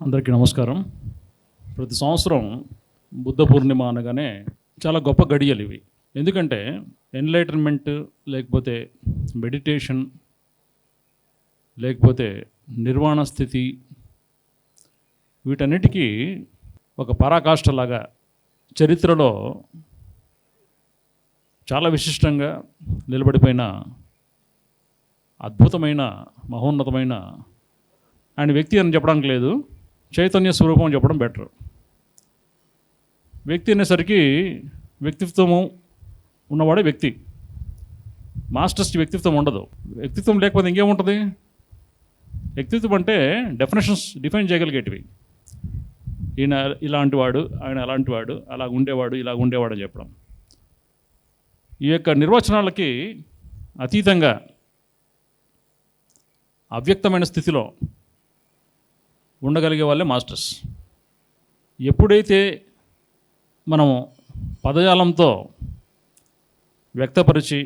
అందరికీ నమస్కారం. ప్రతి సంవత్సరం బుద్ధ పూర్ణిమ అనగానే చాలా గొప్ప గడియలు ఇవి. ఎందుకంటే ఎన్లైటన్మెంట్, లేకపోతే మెడిటేషన్, లేకపోతే నిర్వాణ స్థితి, వీటన్నిటికీ ఒక పరాకాష్ఠలాగా చరిత్రలో చాలా విశిష్టంగా నిలబడిపోయిన అద్భుతమైన, మహోన్నతమైన ఆయన వ్యక్తి అని చెప్పడానికి లేదు, చైతన్య స్వరూపం అని చెప్పడం బెటర్. వ్యక్తి అనేసరికి వ్యక్తిత్వము ఉన్నవాడే వ్యక్తి. మాస్టర్స్కి వ్యక్తిత్వం ఉండదు. వ్యక్తిత్వం లేకపోతే ఇంకేముంటుంది? వ్యక్తిత్వం అంటే డిఫైన్ చేయగలిగేటివి. ఈయన ఇలాంటి వాడు, ఆయన అలాంటి వాడు, అలా ఉండేవాడు, ఇలా ఉండేవాడు అని చెప్పడం. ఈ యొక్క నిర్వచనాలకి అతీతంగా అవ్యక్తమైన స్థితిలో ఉండగలిగే వాళ్ళే మాస్టర్స్. ఎప్పుడైతే మనము పదజాలంతో వ్యక్తపరిచి,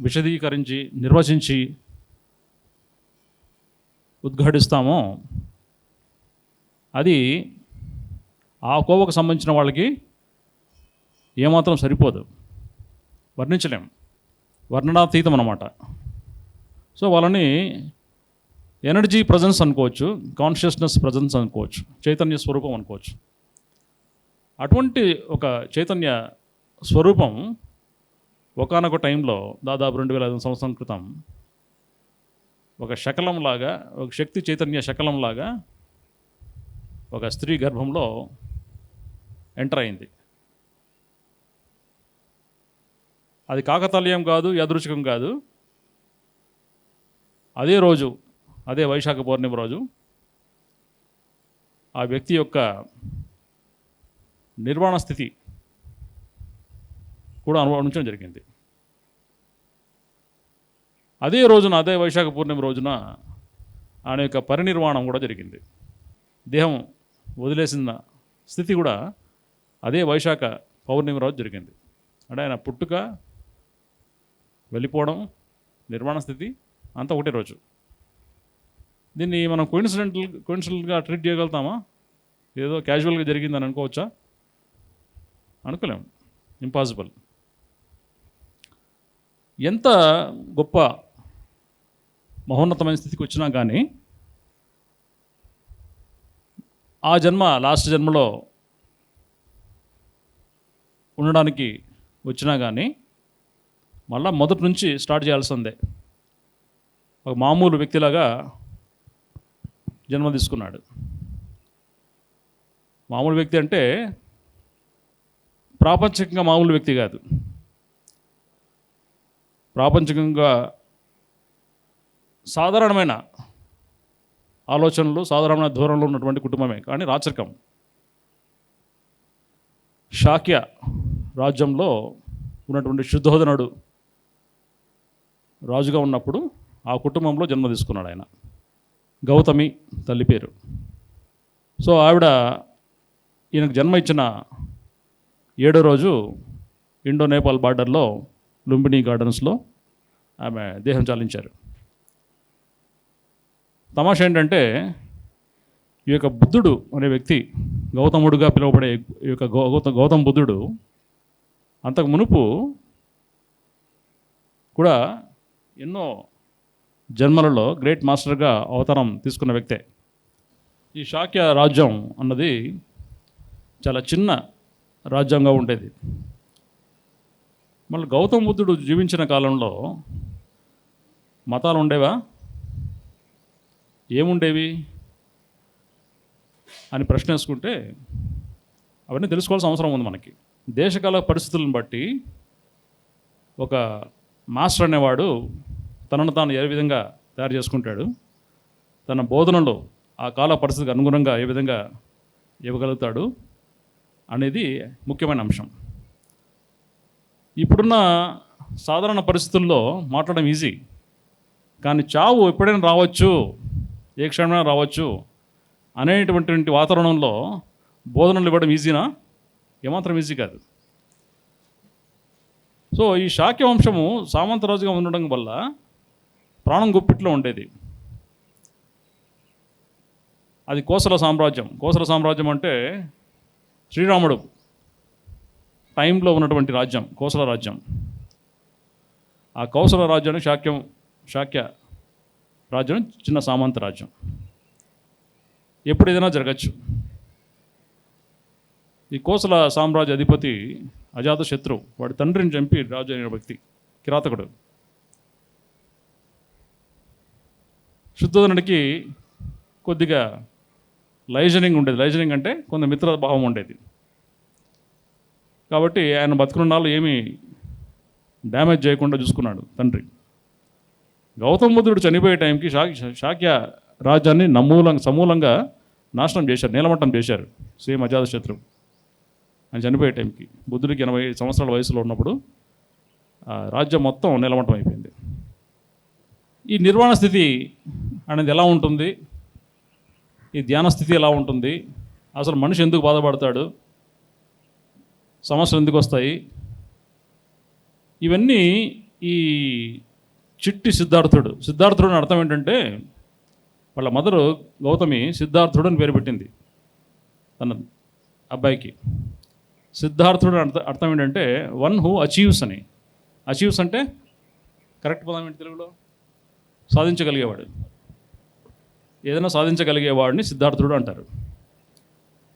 విశదీకరించి, నిర్వచించి ఉద్ఘాటిస్తామో అది ఆ కోవకు సంబంధించిన వాళ్ళకి ఏమాత్రం సరిపోదు, వర్ణించలేం, వర్ణనాతీతం అన్నమాట. సో వాళ్ళని ఎనర్జీ ప్రజెన్స్ అనుకోవచ్చు, కాన్షియస్నెస్ ప్రజెన్స్ అనుకోవచ్చు, చైతన్య స్వరూపం అనుకోవచ్చు. అటువంటి ఒక చైతన్య స్వరూపం ఒకానొక టైంలో దాదాపు 2500 సంవత్సరం క్రితం ఒక శకలంలాగా, ఒక శక్తి చైతన్య శకలంలాగా ఒక స్త్రీ గర్భంలో ఎంటర్ అయింది. అది కాకతాళీయం కాదు, యాదృచ్ఛికం కాదు. అదే రోజు, అదే వైశాఖ పౌర్ణమి రోజు ఆ వ్యక్తి యొక్క నిర్వాణ స్థితి కూడా అనుభవించడం జరిగింది. అదే రోజున, అదే వైశాఖ పౌర్ణమి రోజున ఆయన యొక్క పరినిర్వాణం కూడా జరిగింది. దేహం వదిలేసిన స్థితి కూడా అదే వైశాఖ పౌర్ణమి రోజు జరిగింది. అంటే ఆయన పుట్టుక, వెళ్ళిపోవడం, నిర్వాణ స్థితి అంతా ఒకటే రోజు. దీన్ని మనం కోయిన్సిడెంటల్గా ట్రీట్ చేయగలుగుతామా? ఏదో క్యాజువల్గా జరిగిందని అనుకోవచ్చా? అనుకోలేము, ఇంపాసిబుల్. ఎంత గొప్ప మహోన్నతమైన స్థితికి వచ్చినా కానీ ఆ జన్మ, లాస్ట్ జన్మలో ఉండడానికి వచ్చినా కానీ మళ్ళా మొదటి నుంచి స్టార్ట్ చేయాల్సిందే. ఒక మామూలు వ్యక్తిలాగా జన్మ తీసుకున్నాడు. మామూలు వ్యక్తి అంటే ప్రాపంచికంగా మామూలు వ్యక్తి కాదు. ప్రాపంచికంగా సాధారణమైన ఆలోచనలు, సాధారణమైన దూరంలో ఉన్నటువంటి కుటుంబమే, కానీ రాచరికం. శాక్య రాజ్యంలో ఉన్నటువంటి శుద్ధోదనుడు రాజుగా ఉన్నప్పుడు ఆ కుటుంబంలో జన్మ తీసుకున్నాడు ఆయన. గౌతమి తల్లి పేరు. సో ఆవిడ ఈయనకు జన్మ ఇచ్చిన 7వ రోజు ఇండో నేపాల్ బార్డర్లో లుంబిని గార్డెన్స్లో ఆమె దేహం చాలించారు. తమాషా ఏంటంటే ఈ యొక్క బుద్ధుడు అనే వ్యక్తి, గౌతముడుగా పిలువబడే ఈ యొక్క గౌతమ బుద్ధుడు అంతకు మునుపు కూడా ఎన్నో జన్మలలో గ్రేట్ మాస్టర్గా అవతారం తీసుకున్న వ్యక్తే. ఈ శాక్య రాజ్యం అన్నది చాలా చిన్న రాజ్యంగా ఉండేది. మళ్ళీ గౌతమ బుద్ధుడు జీవించిన కాలంలో మతాలు ఉండేవా? ఏముండేవి అని ప్రశ్న వేసుకుంటే అవన్నీ తెలుసుకోవాల్సిన అవసరం ఉంది మనకి. దేశకాల పరిస్థితులను బట్టి ఒక మాస్టర్ అనేవాడు తనను తాను ఏ విధంగా తయారు చేసుకుంటాడు, తన బోధనలో ఆ కాల పరిస్థితికి అనుగుణంగా ఏ విధంగా ఇవ్వగలుగుతాడు అనేది ముఖ్యమైన అంశం. ఇప్పుడున్న సాధారణ పరిస్థితుల్లో మాట్లాడడం ఈజీ, కానీ చావు ఎప్పుడైనా రావచ్చు, ఏ క్షణమైనా రావచ్చు అనేటువంటి వాతావరణంలో బోధనలు ఇవ్వడం ఈజీనా? ఏమాత్రం ఈజీ కాదు. సో ఈ శాక్య వంశము సామంతరాజుగా ఉండడం వల్ల ప్రాణం గుప్పిట్లో ఉండేది. అది కోసల సామ్రాజ్యం. కోసల సామ్రాజ్యం అంటే శ్రీరాముడు టైంలో ఉన్నటువంటి రాజ్యం కోసల రాజ్యం. ఆ కోసల రాజ్యాన్ని శాక్య రాజ్యం చిన్న సామంత రాజ్యం. ఎప్పుడు ఏదైనా జరగచ్చు. ఈ కోసల సామ్రాజ్య అధిపతి అజాతశత్రు, వాడి తండ్రిని చంపి రాజు అయిన వ్యక్తి, కిరాతకుడు. శుద్ధోధనుడికి కొద్దిగా లైజనింగ్ ఉండేది. లైజనింగ్ అంటే కొంత మిత్రభావం ఉండేది. కాబట్టి ఆయన బతుకున్నాళ్ళు ఏమీ డ్యామేజ్ చేయకుండా చూసుకున్నాడు తండ్రి. గౌతమ బుద్ధుడు చనిపోయే టైంకి శాక్య రాజ్యాన్ని సమూలంగా నాశనం చేశారు, నీలమట్టం చేశారు. సేమ్ అజాతశత్రు ఆయన చనిపోయే టైంకి బుద్ధుడికి 80 సంవత్సరాల వయసులో ఉన్నప్పుడు రాజ్యం మొత్తం నీలమట్టం అయిపోయింది. ఈ నిర్వాణ స్థితి అనేది ఎలా ఉంటుంది, ఈ ధ్యాన స్థితి ఎలా ఉంటుంది, అసలు మనిషి ఎందుకు బాధపడతాడు, సమస్యలు ఎందుకు వస్తాయి, ఇవన్నీ ఈ చిట్టి సిద్ధార్థుడు అని అర్థం ఏంటంటే, వాళ్ళ మదరు గౌతమి సిద్ధార్థుడు అని పేరు పెట్టింది తన అబ్బాయికి. సిద్ధార్థుడు అర్థం ఏంటంటే వన్ హూ అచీవ్స్ అని. అచీవ్స్ అంటే కరెక్ట్ పదం ఏంటి తెలుగులో? సాధించగలిగేవాడు. ఏదైనా సాధించగలిగేవాడిని సిద్ధార్థుడు అంటారు.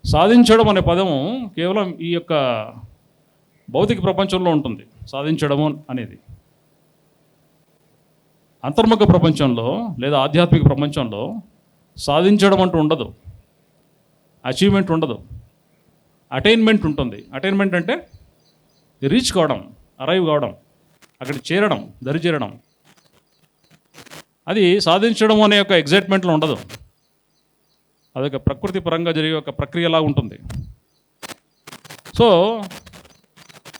సాధించడం అనే పదము కేవలం ఈ యొక్క భౌతిక ప్రపంచంలో ఉంటుంది. సాధించడము అనేది అంతర్ముఖ ప్రపంచంలో లేదా ఆధ్యాత్మిక ప్రపంచంలో సాధించడం అంటూ ఉండదు, అచీవ్మెంట్ ఉండదు, అటైన్మెంట్ ఉంటుంది. అటైన్మెంట్ అంటే రీచ్ కావడం, అరైవ్ కావడం, అక్కడ చేరడం, దరి చేరడం. అది సాధించడం అనే ఒక ఎగ్జైట్మెంట్లో ఉండదు. అదొక ప్రకృతి పరంగా జరిగే ఒక ప్రక్రియలా ఉంటుంది. సో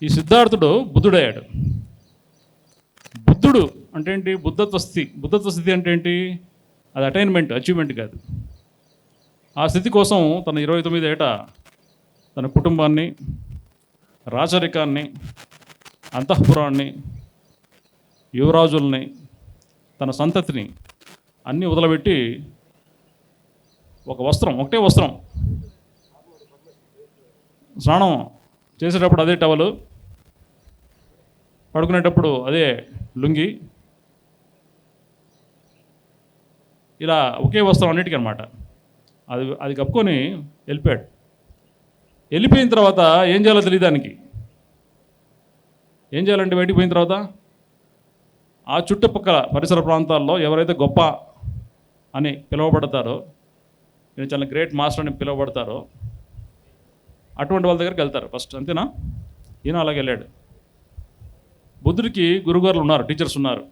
ఈ సిద్ధార్థుడు బుద్ధుడయ్యాడు. బుద్ధుడు అంటే ఏంటి? బుద్ధత్వ స్థితి అంటే ఏంటి? అది అటైన్మెంట్, అచీవ్మెంట్ కాదు. ఆ స్థితి కోసం తన 29 ఏట తన కుటుంబాన్ని, రాచరికాన్ని, అంతఃపురాన్ని, యువరాజుల్ని, తన సంతతిని అన్నీ వదిలిపెట్టి ఒకటే వస్త్రం, స్నానం చేసేటప్పుడు అదే టవలు, పడుకునేటప్పుడు అదే లుంగి, ఇలా ఒకే వస్త్రం అన్నిటికీ అనమాట. అది కప్పుకొని వెళ్ళిపోయాడు. వెళ్ళిపోయిన తర్వాత ఏం చేయాలో తెలియదానికి. ఏం చేయాలంటే బయటికి పోయిన తర్వాత ఆ చుట్టుపక్కల పరిసర ప్రాంతాల్లో ఎవరైతే గొప్ప అని పిలువబడతారో, నేను చాలా గ్రేట్ మాస్టర్ అని పిలువబడతారో అటువంటి వాళ్ళ దగ్గరికి వెళ్తారు ఫస్ట్. అంతేనా? ఈయన అలాగే వెళ్ళాడు. బుద్ధుడికి గురువుగారులు ఉన్నారు, టీచర్స్ ఉన్నారు.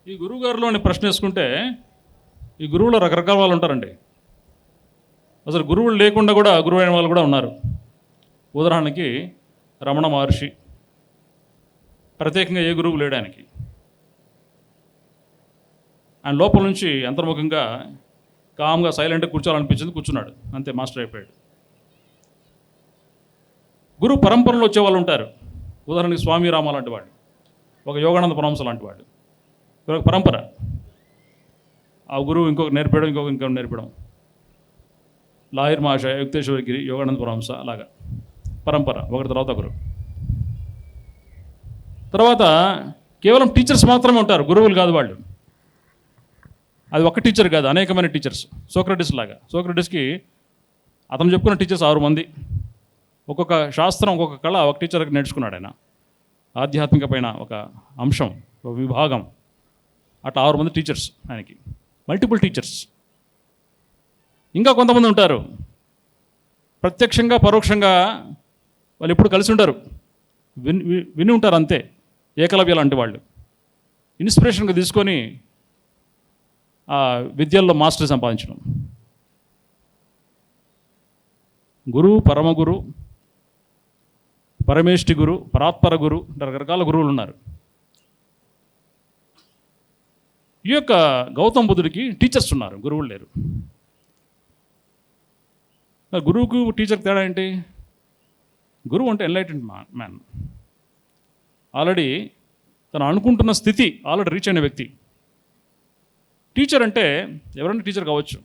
ఈ గురువుగారులోని ప్రశ్న వేసుకుంటే ఈ గురువులో రకరకాల వాళ్ళు ఉంటారండి. అసలు గురువులు లేకుండా కూడా గురువు అయిన వాళ్ళు కూడా ఉన్నారు. ఉదాహరణకి రమణ మహర్షి, ప్రత్యేకంగా ఏ గురువు లేడు ఆయనకి. ఆయన లోపల నుంచి అంతర్ముఖంగా కామ్గా సైలెంట్గా కూర్చోవాలనిపించింది, కూర్చున్నాడు, అంతే, మాస్టర్ అయిపోయాడు. గురువు పరంపరలో వచ్చే వాళ్ళు ఉంటారు. ఉదాహరణకి స్వామి రామ లాంటి వాడు, ఒక యోగానంద పరమహంస లాంటి వాడు. ఒక పరంపర. ఆ గురువు ఇంకొక నేర్పడం, ఇంకొక నేర్పడం. లాహిర్ మహాశయ, యుక్తేశ్వరగిరి, యోగానంద పరమహంస, అలాగా పరంపర, ఒకటి తర్వాత ఒకరు. తర్వాత కేవలం టీచర్స్ మాత్రమే ఉంటారు, గురువులు కాదు వాళ్ళు. అది ఒక్క టీచర్ కాదు, అనేకమైన టీచర్స్. సోక్రటిస్ లాగా. సోక్రటిస్కి అతను చెప్పుకున్న టీచర్స్ 6 మంది. ఒక్కొక్క శాస్త్రం, ఒక్కొక్క కళ ఒక టీచర్కి నేర్చుకున్నాడు ఆయన. ఆధ్యాత్మిక పైన ఒక అంశం, ఒక విభాగం, అట్లా 6 మంది టీచర్స్ ఆయనకి, మల్టిపుల్ టీచర్స్. ఇంకా కొంతమంది ఉంటారు ప్రత్యక్షంగా పరోక్షంగా, వాళ్ళు ఎప్పుడు కలిసి ఉంటారు, విని ఉంటారు అంతే. ఏకలవ్య లాంటి వాళ్ళు ఇన్స్పిరేషన్గా తీసుకొని ఆ విద్యల్లో మాస్టర్ సంపాదించడం. గురువు, పరమగురు, పరమేష్టి గురు, పరాత్పర గురు, రకరకాల గురువులు ఉన్నారు. ఈ యొక్క గౌతమ బుద్ధుడికి టీచర్స్ ఉన్నారు, గురువులు లేరు. గురువుకు టీచర్కి తేడా ఏంటి? గురువు అంటే ఎన్లైటెండ్ మ్యాన్, ఆల్రెడీ తను అనుకుంటున్న స్థితి ఆల్రెడీ రీచ్ అయిన వ్యక్తి. టీచర్ అంటే ఎవరైనా టీచర్ కావచ్చు,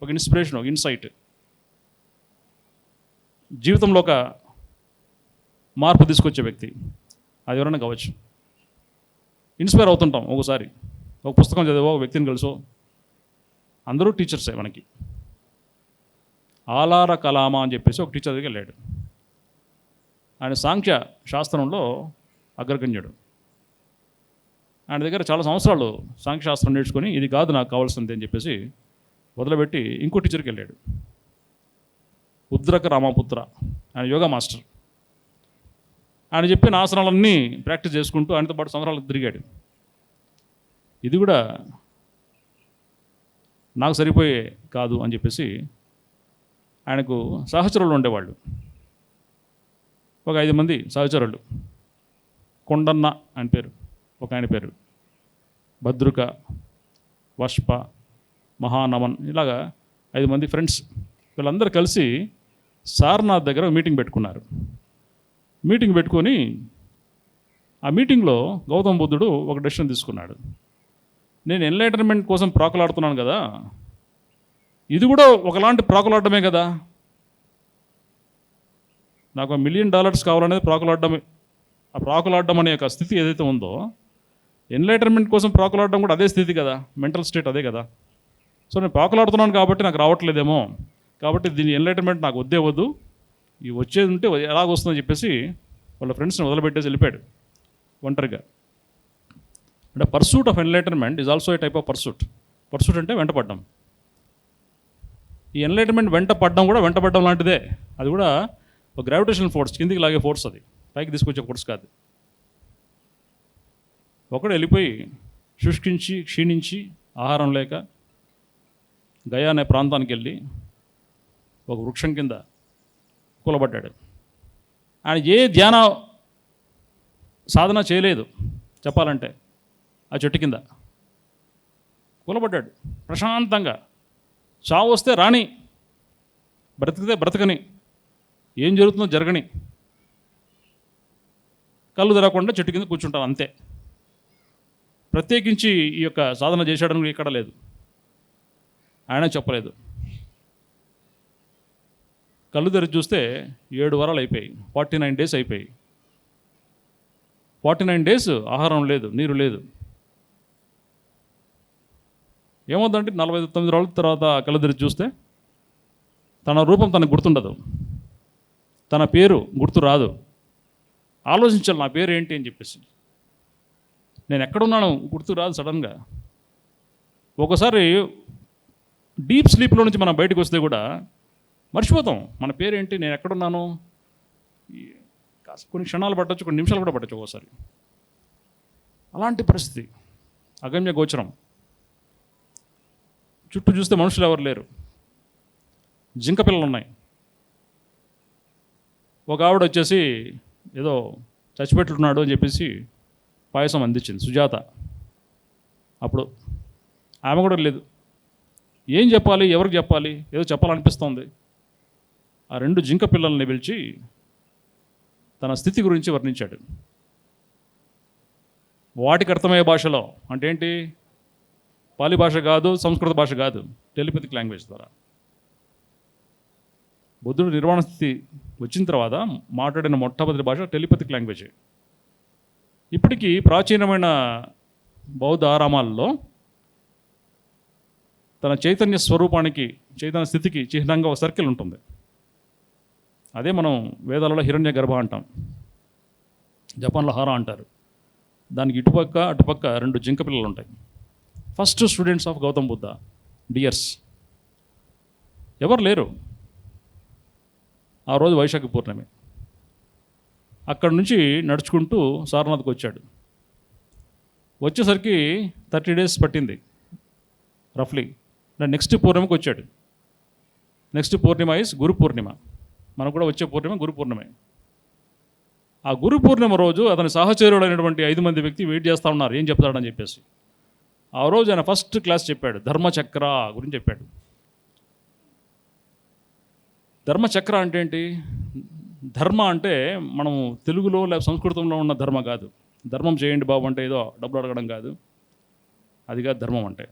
ఒక ఇన్స్పిరేషన్, ఒక ఇన్సైట్, జీవితంలో ఒక మార్పు తీసుకొచ్చే వ్యక్తి, అది ఎవరైనా కావచ్చు. ఇన్స్పైర్ అవుతుంటాం ఒకసారి, ఒక పుస్తకం చదివో, ఒక వ్యక్తిని కలిసో, అందరూ టీచర్సే మనకి. ఆలార కలామా అని చెప్పేసి ఒక టీచర్ దగ్గరికి వెళ్ళాడు. ఆయన సాంఖ్య శాస్త్రంలో అగ్రగణ్యుడు. ఆయన దగ్గర చాలా సంవత్సరాలు సాంఖ్యశాస్త్రం నేర్చుకొని ఇది కాదు నాకు కావాల్సింది అని చెప్పేసి వదిలిపెట్టి ఇంకో టీచర్కి వెళ్ళాడు. ఉద్రక రామపుత్ర, ఆయన యోగా మాస్టర్. ఆయన చెప్పిన ఆసనాలన్నీ ప్రాక్టీస్ చేసుకుంటూ ఆయనతో పాటు సంవత్సరాలు తిరిగాడు. ఇది కూడా నాకు సరిపోయే కాదు అని చెప్పేసి ఆయనకు సహచరులు ఉండేవాళ్ళు, ఒక 5 మంది సహచరులు. కొండన్న ఆయన పేరు, ఒక ఆయన పేరు భద్రుక, వష్ప, మహానమన్, ఇలాగా 5 మంది ఫ్రెండ్స్. వీళ్ళందరూ కలిసి సారనాథ్ దగ్గర మీటింగ్ పెట్టుకున్నారు. మీటింగ్ పెట్టుకొని ఆ మీటింగ్లో గౌతమ బుద్ధుడు ఒక డెసిషన్ తీసుకున్నాడు. నేను ఎన్లైటన్మెంట్ కోసం ప్రాకులాడుతున్నాను కదా, ఇది కూడా ఒకలాంటి ప్రాకులాడమే కదా. నాకు $1 మిలియన్ కావాలనేది ప్రాకులాడమే. ఆ ప్రాకులాడడం అనే ఒక స్థితి ఏదైతే ఉందో, ఎన్లైటన్మెంట్ కోసం ప్రాకులాడడం కూడా అదే స్థితి కదా, మెంటల్ స్టేట్ అదే కదా. సో నేను ప్రాకులాడుతున్నాను కాబట్టి నాకు రావట్లేదేమో, కాబట్టి దీని ఎన్లైటన్మెంట్ నాకు వద్దు, ఈ వచ్చేది ఉంటే ఎలాగొస్తుందని చెప్పేసి వాళ్ళ ఫ్రెండ్స్ని వదిలిపెట్టేసి వెళ్ళిపోయాడు ఒంటరిగా. అంటే pursuit of enlightenment is also a type of pursuit అంటే వెంటపడ్డం. ఈ ఎన్లైటన్మెంట్ వెంటపడ్డం కూడా వెంటపడ్డం లాంటిదే. అది కూడా ఒక గ్రావిటేషనల్ ఫోర్స్, కిందికి లాగే ఫోర్స్, అది పైకి తీసుకొచ్చే ఫోర్స్ కాదు. ఒకడు వెళ్ళిపోయి శుష్కించి క్షీణించి ఆహారం లేక గయా అనే ప్రాంతానికి వెళ్ళి ఒక వృక్షం కింద కూలబడ్డాడు. ఆయన ఏ ధ్యాన సాధన చేయలేదు చెప్పాలంటే. ఆ చెట్టు కింద కూలబడ్డాడు ప్రశాంతంగా. చావు వస్తే రాని, బ్రతికితే బ్రతకని, ఏం జరుగుతుందో జరగని, కళ్ళు తెరవకుండా చెట్టు కింద కూర్చుంటాను అంతే. ప్రత్యేకించి ఈ యొక్క సాధన చేశాడని ఎక్కడ లేదు, ఆయన చెప్పలేదు. కళ్ళు తెరిచి చూస్తే 7 వారాలు అయిపోయాయి, 49 డేస్ అయిపోయాయి. 49 డేస్ ఆహారం లేదు, నీరు లేదు. ఏమవుతుందంటే 49 రోజుల తర్వాత కళ్ళు తెరిచి చూస్తే తన రూపం తనకు గుర్తుండదు, తన పేరు గుర్తు రాదు. ఆలోచించాలి నా పేరు ఏంటి అని చెప్పేసి. నేను ఎక్కడున్నాను గుర్తు రాదు సడన్గా. ఒకసారి డీప్ స్లీప్లో నుంచి మనం బయటకు వస్తే కూడా మర్చిపోతాం మన పేరేంటి, నేను ఎక్కడున్నాను. కొన్ని క్షణాలు పట్టచ్చు, కొన్ని నిమిషాలు కూడా పట్టచ్చు ఒకసారి. అలాంటి పరిస్థితి, అగమ్య గోచరం. చుట్టూ చూస్తే మనుషులు ఎవరు లేరు, జింక పిల్లలు ఉన్నాయి. ఒక ఆవిడ వచ్చేసి ఏదో చచ్చిపెట్టున్నాడు అని చెప్పేసి పాయసం అందించింది, సుజాత. అప్పుడు ఆమె కూడా లేదు. ఏం చెప్పాలి, ఎవరికి చెప్పాలి, ఏదో చెప్పాలనిపిస్తోంది. ఆ 2 జింక పిల్లల్ని పిలిచి తన స్థితి గురించి వర్ణించాడు. వాటికి అర్థమయ్యే భాషలో, అంటే ఏంటి, పాలి భాష కాదు, సంస్కృత భాష కాదు, టెలిపతిక్ లాంగ్వేజ్ ద్వారా. బుద్ధుడు నిర్వాణ స్థితి వచ్చిన తర్వాత మాట్లాడిన మొట్టమొదటి భాష టెలిపతిక్ లాంగ్వేజే. ఇప్పటికీ ప్రాచీనమైన బౌద్ధ ఆరామాల్లో తన చైతన్య స్వరూపానికి, చైతన్య స్థితికి చిహ్నంగా ఒక సర్కిల్ ఉంటుంది. అదే మనం వేదాలలో హిరణ్య గర్భ అంటాం, జపాన్లో హారా అంటారు. దానికి ఇటుపక్క అటుపక్క 2 జింక పిల్లలు ఉంటాయి. First students of Gautam Buddha, dears. ఎవరు లేరు ఆ రోజు, వైశాఖ పూర్ణమి. అక్కడి నుంచి నడుచుకుంటూ సారనాథ్కి వచ్చాడు. వచ్చేసరికి 30 డేస్ పట్టింది రఫ్లీ. నెక్స్ట్ పూర్ణిమకి వచ్చాడు. Next Purnima is Guru Purnima. మనకు కూడా వచ్చే పూర్ణిమ గురు పూర్ణిమే. ఆ గురు పూర్ణిమ రోజు అతని సహచరుడైనటువంటి 5 మంది వ్యక్తి వెయిట్ చేస్తూ ఉన్నారు ఏం చెప్తాడని చెప్పేసి. ఆ రోజు ఆయన ఫస్ట్ క్లాస్ చెప్పాడు, ధర్మచక్ర గురించి చెప్పాడు. ధర్మచక్ర అంటే ఏంటి? ధర్మ అంటే మనం తెలుగులో లేదా సంస్కృతంలో ఉన్న ధర్మ కాదు. ధర్మం చేయండి బాబు అంటే ఏదో డబ్బులు అడగడం కాదు, అది కాదు ధర్మం అంటే.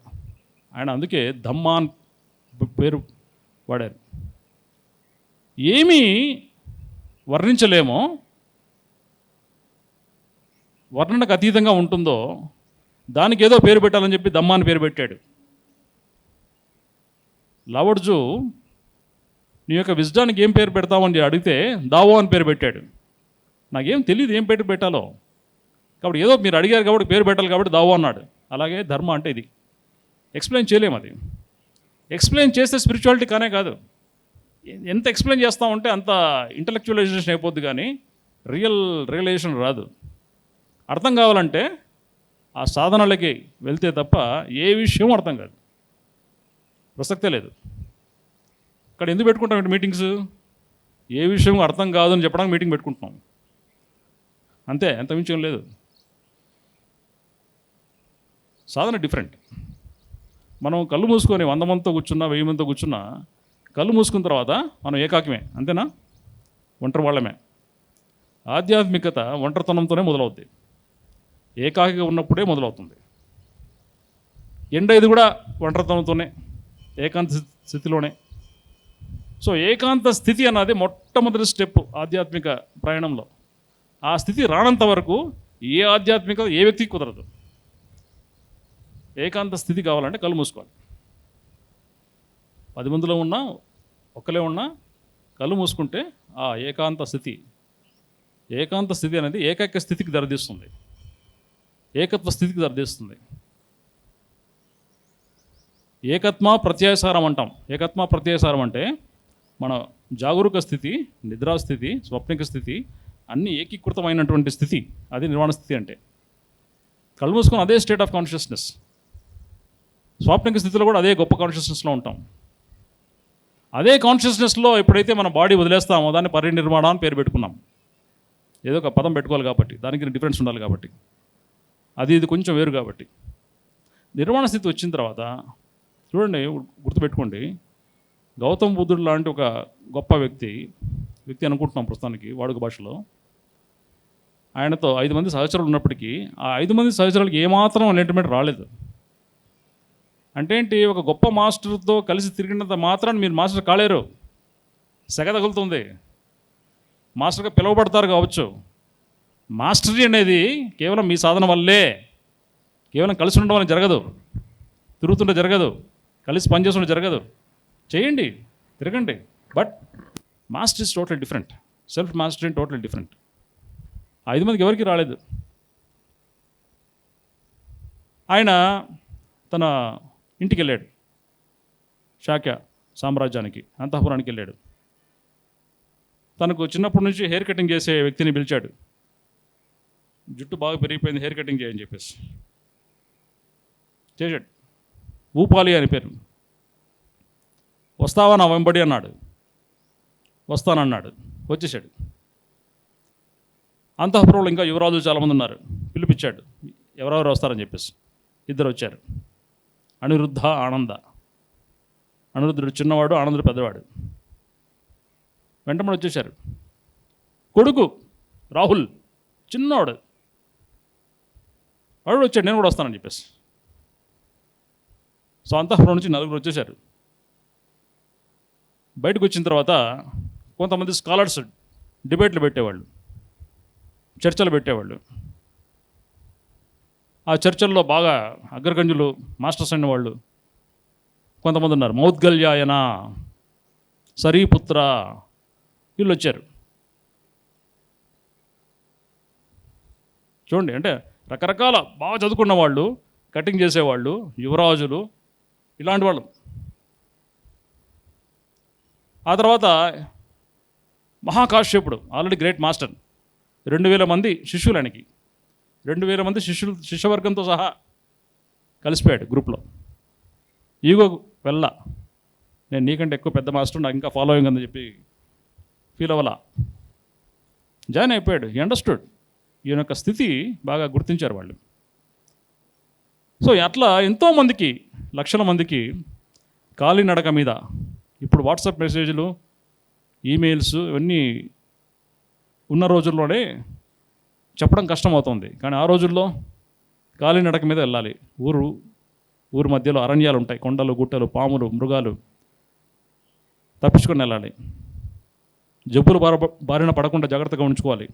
ఆయన అందుకే ధమ్మాన్ పేరు వాడారు. ఏమీ వర్ణించలేమో, వర్ణనకు అతీతంగా ఉంటుందో దానికి ఏదో పేరు పెట్టాలని చెప్పి దమ్మాని పేరు పెట్టాడు. లావర్జు నీ యొక్క విజ్డానికి ఏం పేరు పెడతామని అడిగితే దావో అని పేరు పెట్టాడు. నాకేం తెలియదు ఏం పేరు పెట్టాలో, కాబట్టి ఏదో మీరు అడిగారు కాబట్టి పేరు పెట్టాలి కాబట్టి దావో అన్నాడు. అలాగే ధర్మ అంటే ఇది ఎక్స్ప్లెయిన్ చేయలేము. అది ఎక్స్ప్లెయిన్ చేస్తే స్పిరిచువాలిటీ కానే కాదు. ఎంత ఎక్స్ప్లెయిన్ చేస్తామంటే అంత ఇంటలెక్చువలైజేషన్ అయిపోద్ది, కానీ రియలైజేషన్ రాదు. అర్థం కావాలంటే ఆ సాధనలకి వెళ్తే తప్ప ఏ విషయం అర్థం కాదు, ప్రసక్తే లేదు. ఇక్కడ ఎందుకు పెట్టుకుంటాం మీటింగ్స్? ఏ విషయం అర్థం కాదు అని చెప్పడానికి మీటింగ్ పెట్టుకుంటున్నాం అంతే, ఎంత మించి ఏం లేదు. సాధన డిఫరెంట్. మనం కళ్ళు మూసుకొని 100 మందితో కూర్చున్నా 1000 మందితో కూర్చున్నా కళ్ళు మూసుకున్న తర్వాత మనం ఏకాకిమే, అంతేనా? ఒంటరి వాళ్ళమే. ఆధ్యాత్మికత ఒంటరితనంతోనే మొదలవుద్ది, ఏకాకిగా ఉన్నప్పుడే మొదలవుతుంది. ఇది కూడా ఒంటరితనంతోనే, ఏకాంత స్థితిలోనే. సో ఏకాంత స్థితి అన్నది మొట్టమొదటి స్టెప్ ఆధ్యాత్మిక ప్రయాణంలో. ఆ స్థితి రానంత వరకు ఏ ఆధ్యాత్మిక ఏ వ్యక్తికి కుదరదు. ఏకాంత స్థితి కావాలంటే కళ్ళు మూసుకోవాలి. 10 మందిలో ఉన్నా ఒక్కలే ఉన్నా కళ్ళు మూసుకుంటే ఆ ఏకాంత స్థితి అనేది ఏకైక స్థితికి దారితీస్తుంది, ఏకత్వ స్థితికి దారితీస్తుంది. ఏకత్మ ప్రత్యయసారం అంటాం. ఏకత్మ ప్రత్యయసారం అంటే మన జాగరూక స్థితి, నిద్రాస్థితి, స్వప్నిక స్థితి అన్నీ ఏకీకృతమైనటువంటి స్థితి. అది నిర్వాణ స్థితి అంటే. కళ్ళు మూసుకొని అదే స్టేట్ ఆఫ్ కాన్షియస్నెస్. స్వాప్నిక స్థితిలో కూడా అదే గొప్ప కాన్షియస్నెస్లో ఉంటాం. అదే కాన్షియస్నెస్లో ఎప్పుడైతే మన బాడీ వదిలేస్తామో దాన్ని పరినిర్వాణ అని పేరు పెట్టుకున్నాం. ఏదో ఒక పదం పెట్టుకోవాలి కాబట్టి, దానికి డిఫరెన్స్ ఉండాలి కాబట్టి, ఇది కొంచెం వేరు కాబట్టి. నిర్వాణ స్థితి వచ్చిన తర్వాత చూడండి, గుర్తుపెట్టుకోండి, గౌతమ బుద్ధుడు లాంటి ఒక గొప్ప వ్యక్తి అనుకుంటున్నాం ప్రస్తుతానికి వాడుక భాషలో. ఆయనతో 5 మంది సహచరులు ఉన్నప్పటికీ ఆ 5 మంది సహచరులకి ఏమాత్రం ఎన్లైట్మెంట్ రాలేదు. అంటే ఏంటి? ఒక గొప్ప మాస్టర్తో కలిసి తిరిగినంత మాత్రాన్ని మీరు మాస్టర్ కాలేరు, సెగ తగులుతుంది. మాస్టర్గా పిలువబడతారు కావచ్చు. మాస్టరీ అనేది కేవలం మీ సాధన వల్లే, కేవలం కలిసి ఉండడం వల్ల జరగదు, తిరుగుతుంటే జరగదు, కలిసి పనిచేస్తుంటే జరగదు. చేయండి, తిరగండి, but master is total different. Self mastery total different. 5 మందికి ఎవరికి రాలేదు. ఆయన తన ఇంటికి వెళ్ళాడు, శాక్య సామ్రాజ్యానికి, అంతఃపురానికి వెళ్ళాడు. తనకు చిన్నప్పటి నుంచి హెయిర్ కటింగ్ చేసే వ్యక్తిని పిలిచాడు. జుట్టు బాగా పెరిగిపోయింది, హెయిర్ కటింగ్ చేయని చెప్పేసి చేశాడు. ఊపాలి అని పేరు. వస్తావా నా వెంబడి అన్నాడు. వస్తానన్నాడు, వచ్చేసాడు. అంతఃపురంలో ఇంకా యువరాజులు చాలామంది ఉన్నారు. పిలిపించాడు, ఎవరెవరు వస్తారని చెప్పేసి. 2 వచ్చారు, అనిరుద్ధ, ఆనంద. అనిరుద్ధుడు చిన్నవాడు, ఆనందుడు పెద్దవాడు. వెంటనే వచ్చేసారు. కొడుకు రాహుల్ చిన్నవాడు, వాడు వచ్చాడు, నేను కూడా వస్తానని చెప్పేసి. సో అంతఃపురం నుంచి 4 వచ్చేసారు. బయటకు వచ్చిన తర్వాత కొంతమంది స్కాలర్స్ డిబేట్లు పెట్టేవాళ్ళు, చర్చలు పెట్టేవాళ్ళు. ఆ చర్చల్లో బాగా అగ్రగణ్యులు, మాస్టర్స్ అయిన వాళ్ళు కొంతమంది ఉన్నారు. మౌద్గల్యాయన, సరీపుత్ర, వీళ్ళు వచ్చారు. చూడండి, అంటే రకరకాల బాగా చదువుకున్న వాళ్ళు, కటింగ్ చేసేవాళ్ళు, యువరాజులు, ఇలాంటి వాళ్ళు. ఆ తర్వాత మహాకాశ్యపుడు, ఆల్రెడీ గ్రేట్ మాస్టర్, 2000 మంది శిష్యులు ఆయనకి. 2000 మంది శిష్యవర్గంతో సహా కలిసిపోయాడు గ్రూప్లో. ఈగో వెళ్ళ, నేను నీకంటే ఎక్కువ పెద్ద మాస్టర్, నాకు ఇంకా ఫాలోయింగ్ అని చెప్పి ఫీల్ అవ్వాల, జాయిన్ అయిపోయాడు. ఈ అండర్స్టూడ్. ఈయన యొక్క స్థితి బాగా గుర్తించారు వాళ్ళు. సో అట్లా ఎంతోమందికి, లక్షల మందికి కాలినడక మీద, ఇప్పుడు వాట్సాప్ మెసేజ్లు, ఈమెయిల్స్ ఇవన్నీ ఉన్న రోజుల్లోనే చెప్పడం కష్టమవుతుంది. కానీ ఆ రోజుల్లో కాలినడక మీద వెళ్ళాలి. ఊరు ఊరి మధ్యలో అరణ్యాలు ఉంటాయి, కొండలు గుట్టలు పాములు మృగాలు, తప్పించుకొని వెళ్ళాలి. జబ్బులు బారిన పడకుండా జాగ్రత్తగా ఉంచుకోవాలి,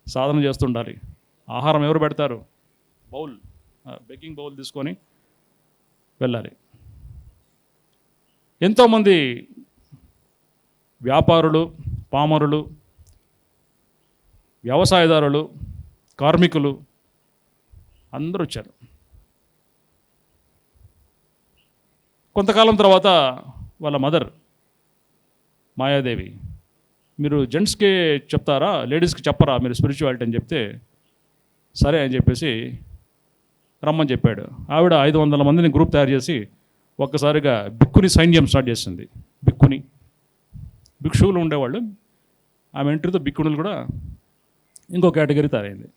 సాధన చేస్తుండాలి. ఆహారం ఎవరు పెడతారు? బౌల్, బేకింగ్ బౌల్ తీసుకొని వెళ్ళాలి. ఎంతోమంది వ్యాపారులు, పామరులు, వ్యవసాయదారులు, కార్మికులు అందరూ వచ్చారు. కొంతకాలం తర్వాత వాళ్ళ మదర్ మాయాదేవి, మీరు జెంట్స్కి చెప్తారా, లేడీస్కి చెప్పరా మీరు స్పిరిచువాలిటీ అని చెప్తే, సరే అని చెప్పేసి రమ్మని చెప్పాడు. ఆవిడ 500 మందిని గ్రూప్ తయారు చేసి ఒక్కసారిగా బిక్కుని సైన్యం స్టార్ట్ చేసింది. భిక్షువులు ఉండేవాళ్ళు, ఆమె ఎంట్రీతో బిక్కుణులు కూడా ఇంకో కేటగిరీ తయారైంది.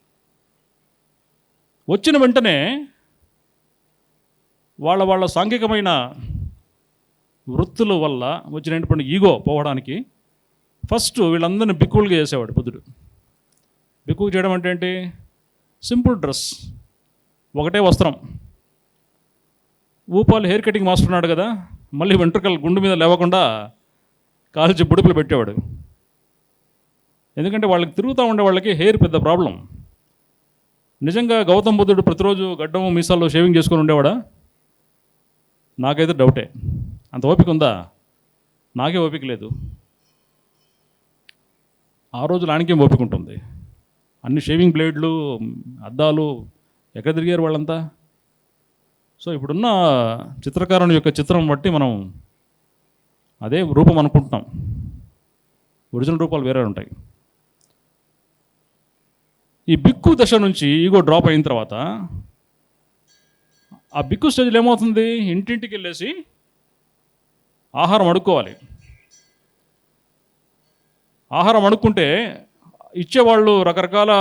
వచ్చిన వెంటనే వాళ్ళ సాంఘికమైన వృత్తుల వల్ల వచ్చినటువంటి ఈగో పోవడానికి ఫస్ట్ వీళ్ళందరినీ బిక్కువులుగా చేసేవాడు బుద్ధుడు. బిక్కువు చేయడం అంటే ఏంటి? సింపుల్ డ్రెస్, ఒకటే వస్త్రం. ఊపాలు హెయిర్ కటింగ్ మాస్టర్ ఉన్నాడు కదా, మళ్ళీ వెంట్రుకలు గుండు మీద లేవకుండా కాల్చి బుడుపులు పెట్టేవాడు. ఎందుకంటే వాళ్ళకి తిరుగుతూ ఉండే వాళ్ళకి హెయిర్ పెద్ద ప్రాబ్లం. నిజంగా గౌతమ్ బుద్ధుడు ప్రతిరోజు గడ్డము మీసాల్లో షేవింగ్ చేసుకొని ఉండేవాడా? నాకైతే డౌటే. అంత ఓపిక ఉందా? నాకే ఓపిక లేదు. ఆ రోజులు ఆయనకేం ఓపిక ఉంటుంది? అన్ని షేవింగ్ బ్లేడ్లు, అద్దాలు, ఎక్కడ తిరిగారు వాళ్ళంతా? సో ఇప్పుడున్న చిత్రకారుని యొక్క చిత్రం బట్టి మనం అదే రూపం అనుకుంటున్నాం, ఒరిజినల్ రూపాలు వేరే ఉంటాయి. ఈ బిక్కు దశ నుంచి ఈగో డ్రాప్ అయిన తర్వాత ఆ బిక్కు స్టేజ్లో ఏమవుతుంది? ఇంటింటికి వెళ్ళేసి ఆహారం అడుక్కోవాలి. ఆహారం అడుక్కుంటే ఇచ్చేవాళ్ళు రకరకాల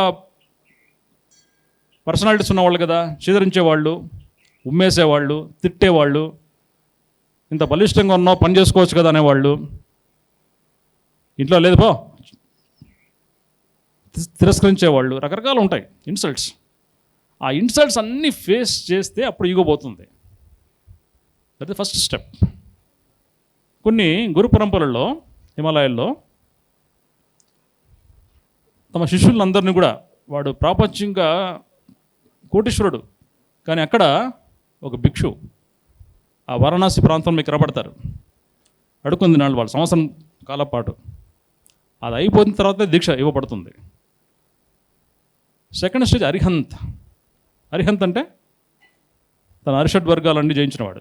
పర్సనాలిటీస్ ఉన్నవాళ్ళు కదా, చీదరించేవాళ్ళు, ఉమ్మేసేవాళ్ళు, తిట్టేవాళ్ళు, ఇంత బలిష్టంగా ఉన్నావు పని చేసుకోవచ్చు కదా అనేవాళ్ళు, ఇంట్లో లేదు పో తిరస్కరించేవాళ్ళు, రకరకాలు ఉంటాయి ఇన్సల్ట్స్. ఆ ఇన్సల్ట్స్ అన్నీ ఫేస్ చేస్తే అప్పుడు ఈగో పోతుంది. That the first step. కొన్ని గురు పరంపరల్లో హిమాలయాల్లో తమ శిష్యులందరినీ కూడా, వాడు ప్రాపంచికంగా కోటీశ్వరుడు, కానీ అక్కడ ఒక భిక్షు ఆ వారణాసి ప్రాంతం మీకు కనబడతారు, అడుక్కుంది నాళ్ళు వాళ్ళు సంవత్సరం కాలం పాటు. అది అయిపోయిన తర్వాత దీక్ష ఇవ్వబడుతుంది. Second stage Arihant. అరిహంత్ అంటే తన అరిషడ్ వర్గాలన్నీ జయించినవాడు,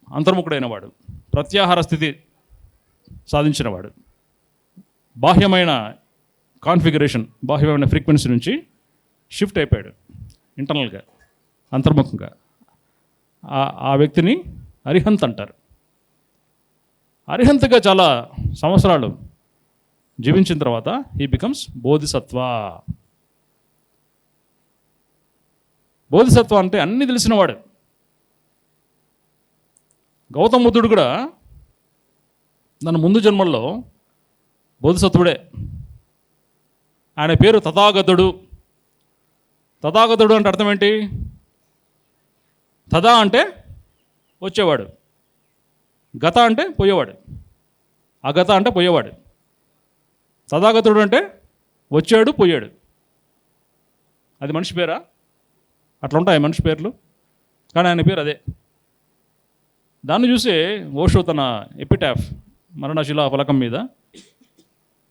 అంతర్ముఖుడైన వాడు, ప్రత్యాహార స్థితి సాధించినవాడు, బాహ్యమైన కాన్ఫిగరేషన్, బాహ్యమైన ఫ్రీక్వెన్సీ నుంచి షిఫ్ట్ అయిపోయాడు ఇంటర్నల్గా, అంతర్ముఖంగా. ఆ వ్యక్తిని అరిహంత్ అంటారు. అరిహంత్గా చాలా సంవత్సరాలు జీవించిన తర్వాత హీ బికమ్స్ బోధిసత్వ. బోధిసత్వ అంటే అన్నీ తెలిసినవాడు. గౌతమ బుద్ధుడు కూడా తన ముందు జన్మల్లో బోధిసత్వుడే. ఆయన పేరు తథాగతుడు. తథాగతుడు అంటే అర్థం ఏంటి? తథా అంటే వచ్చేవాడు, గత అంటే పోయేవాడు, అగత అంటే పోయేవాడు. తథాగతుడు అంటే వచ్చాడు పోయాడు. అది మనిషి పేరా? అట్లా ఉంటాయి మనిషి పేర్లు, కానీ ఆయన పేరు అదే. దాన్ని చూసి ఓషో తన ఎపిటాఫ్, మరణశిలా ఫలకం మీద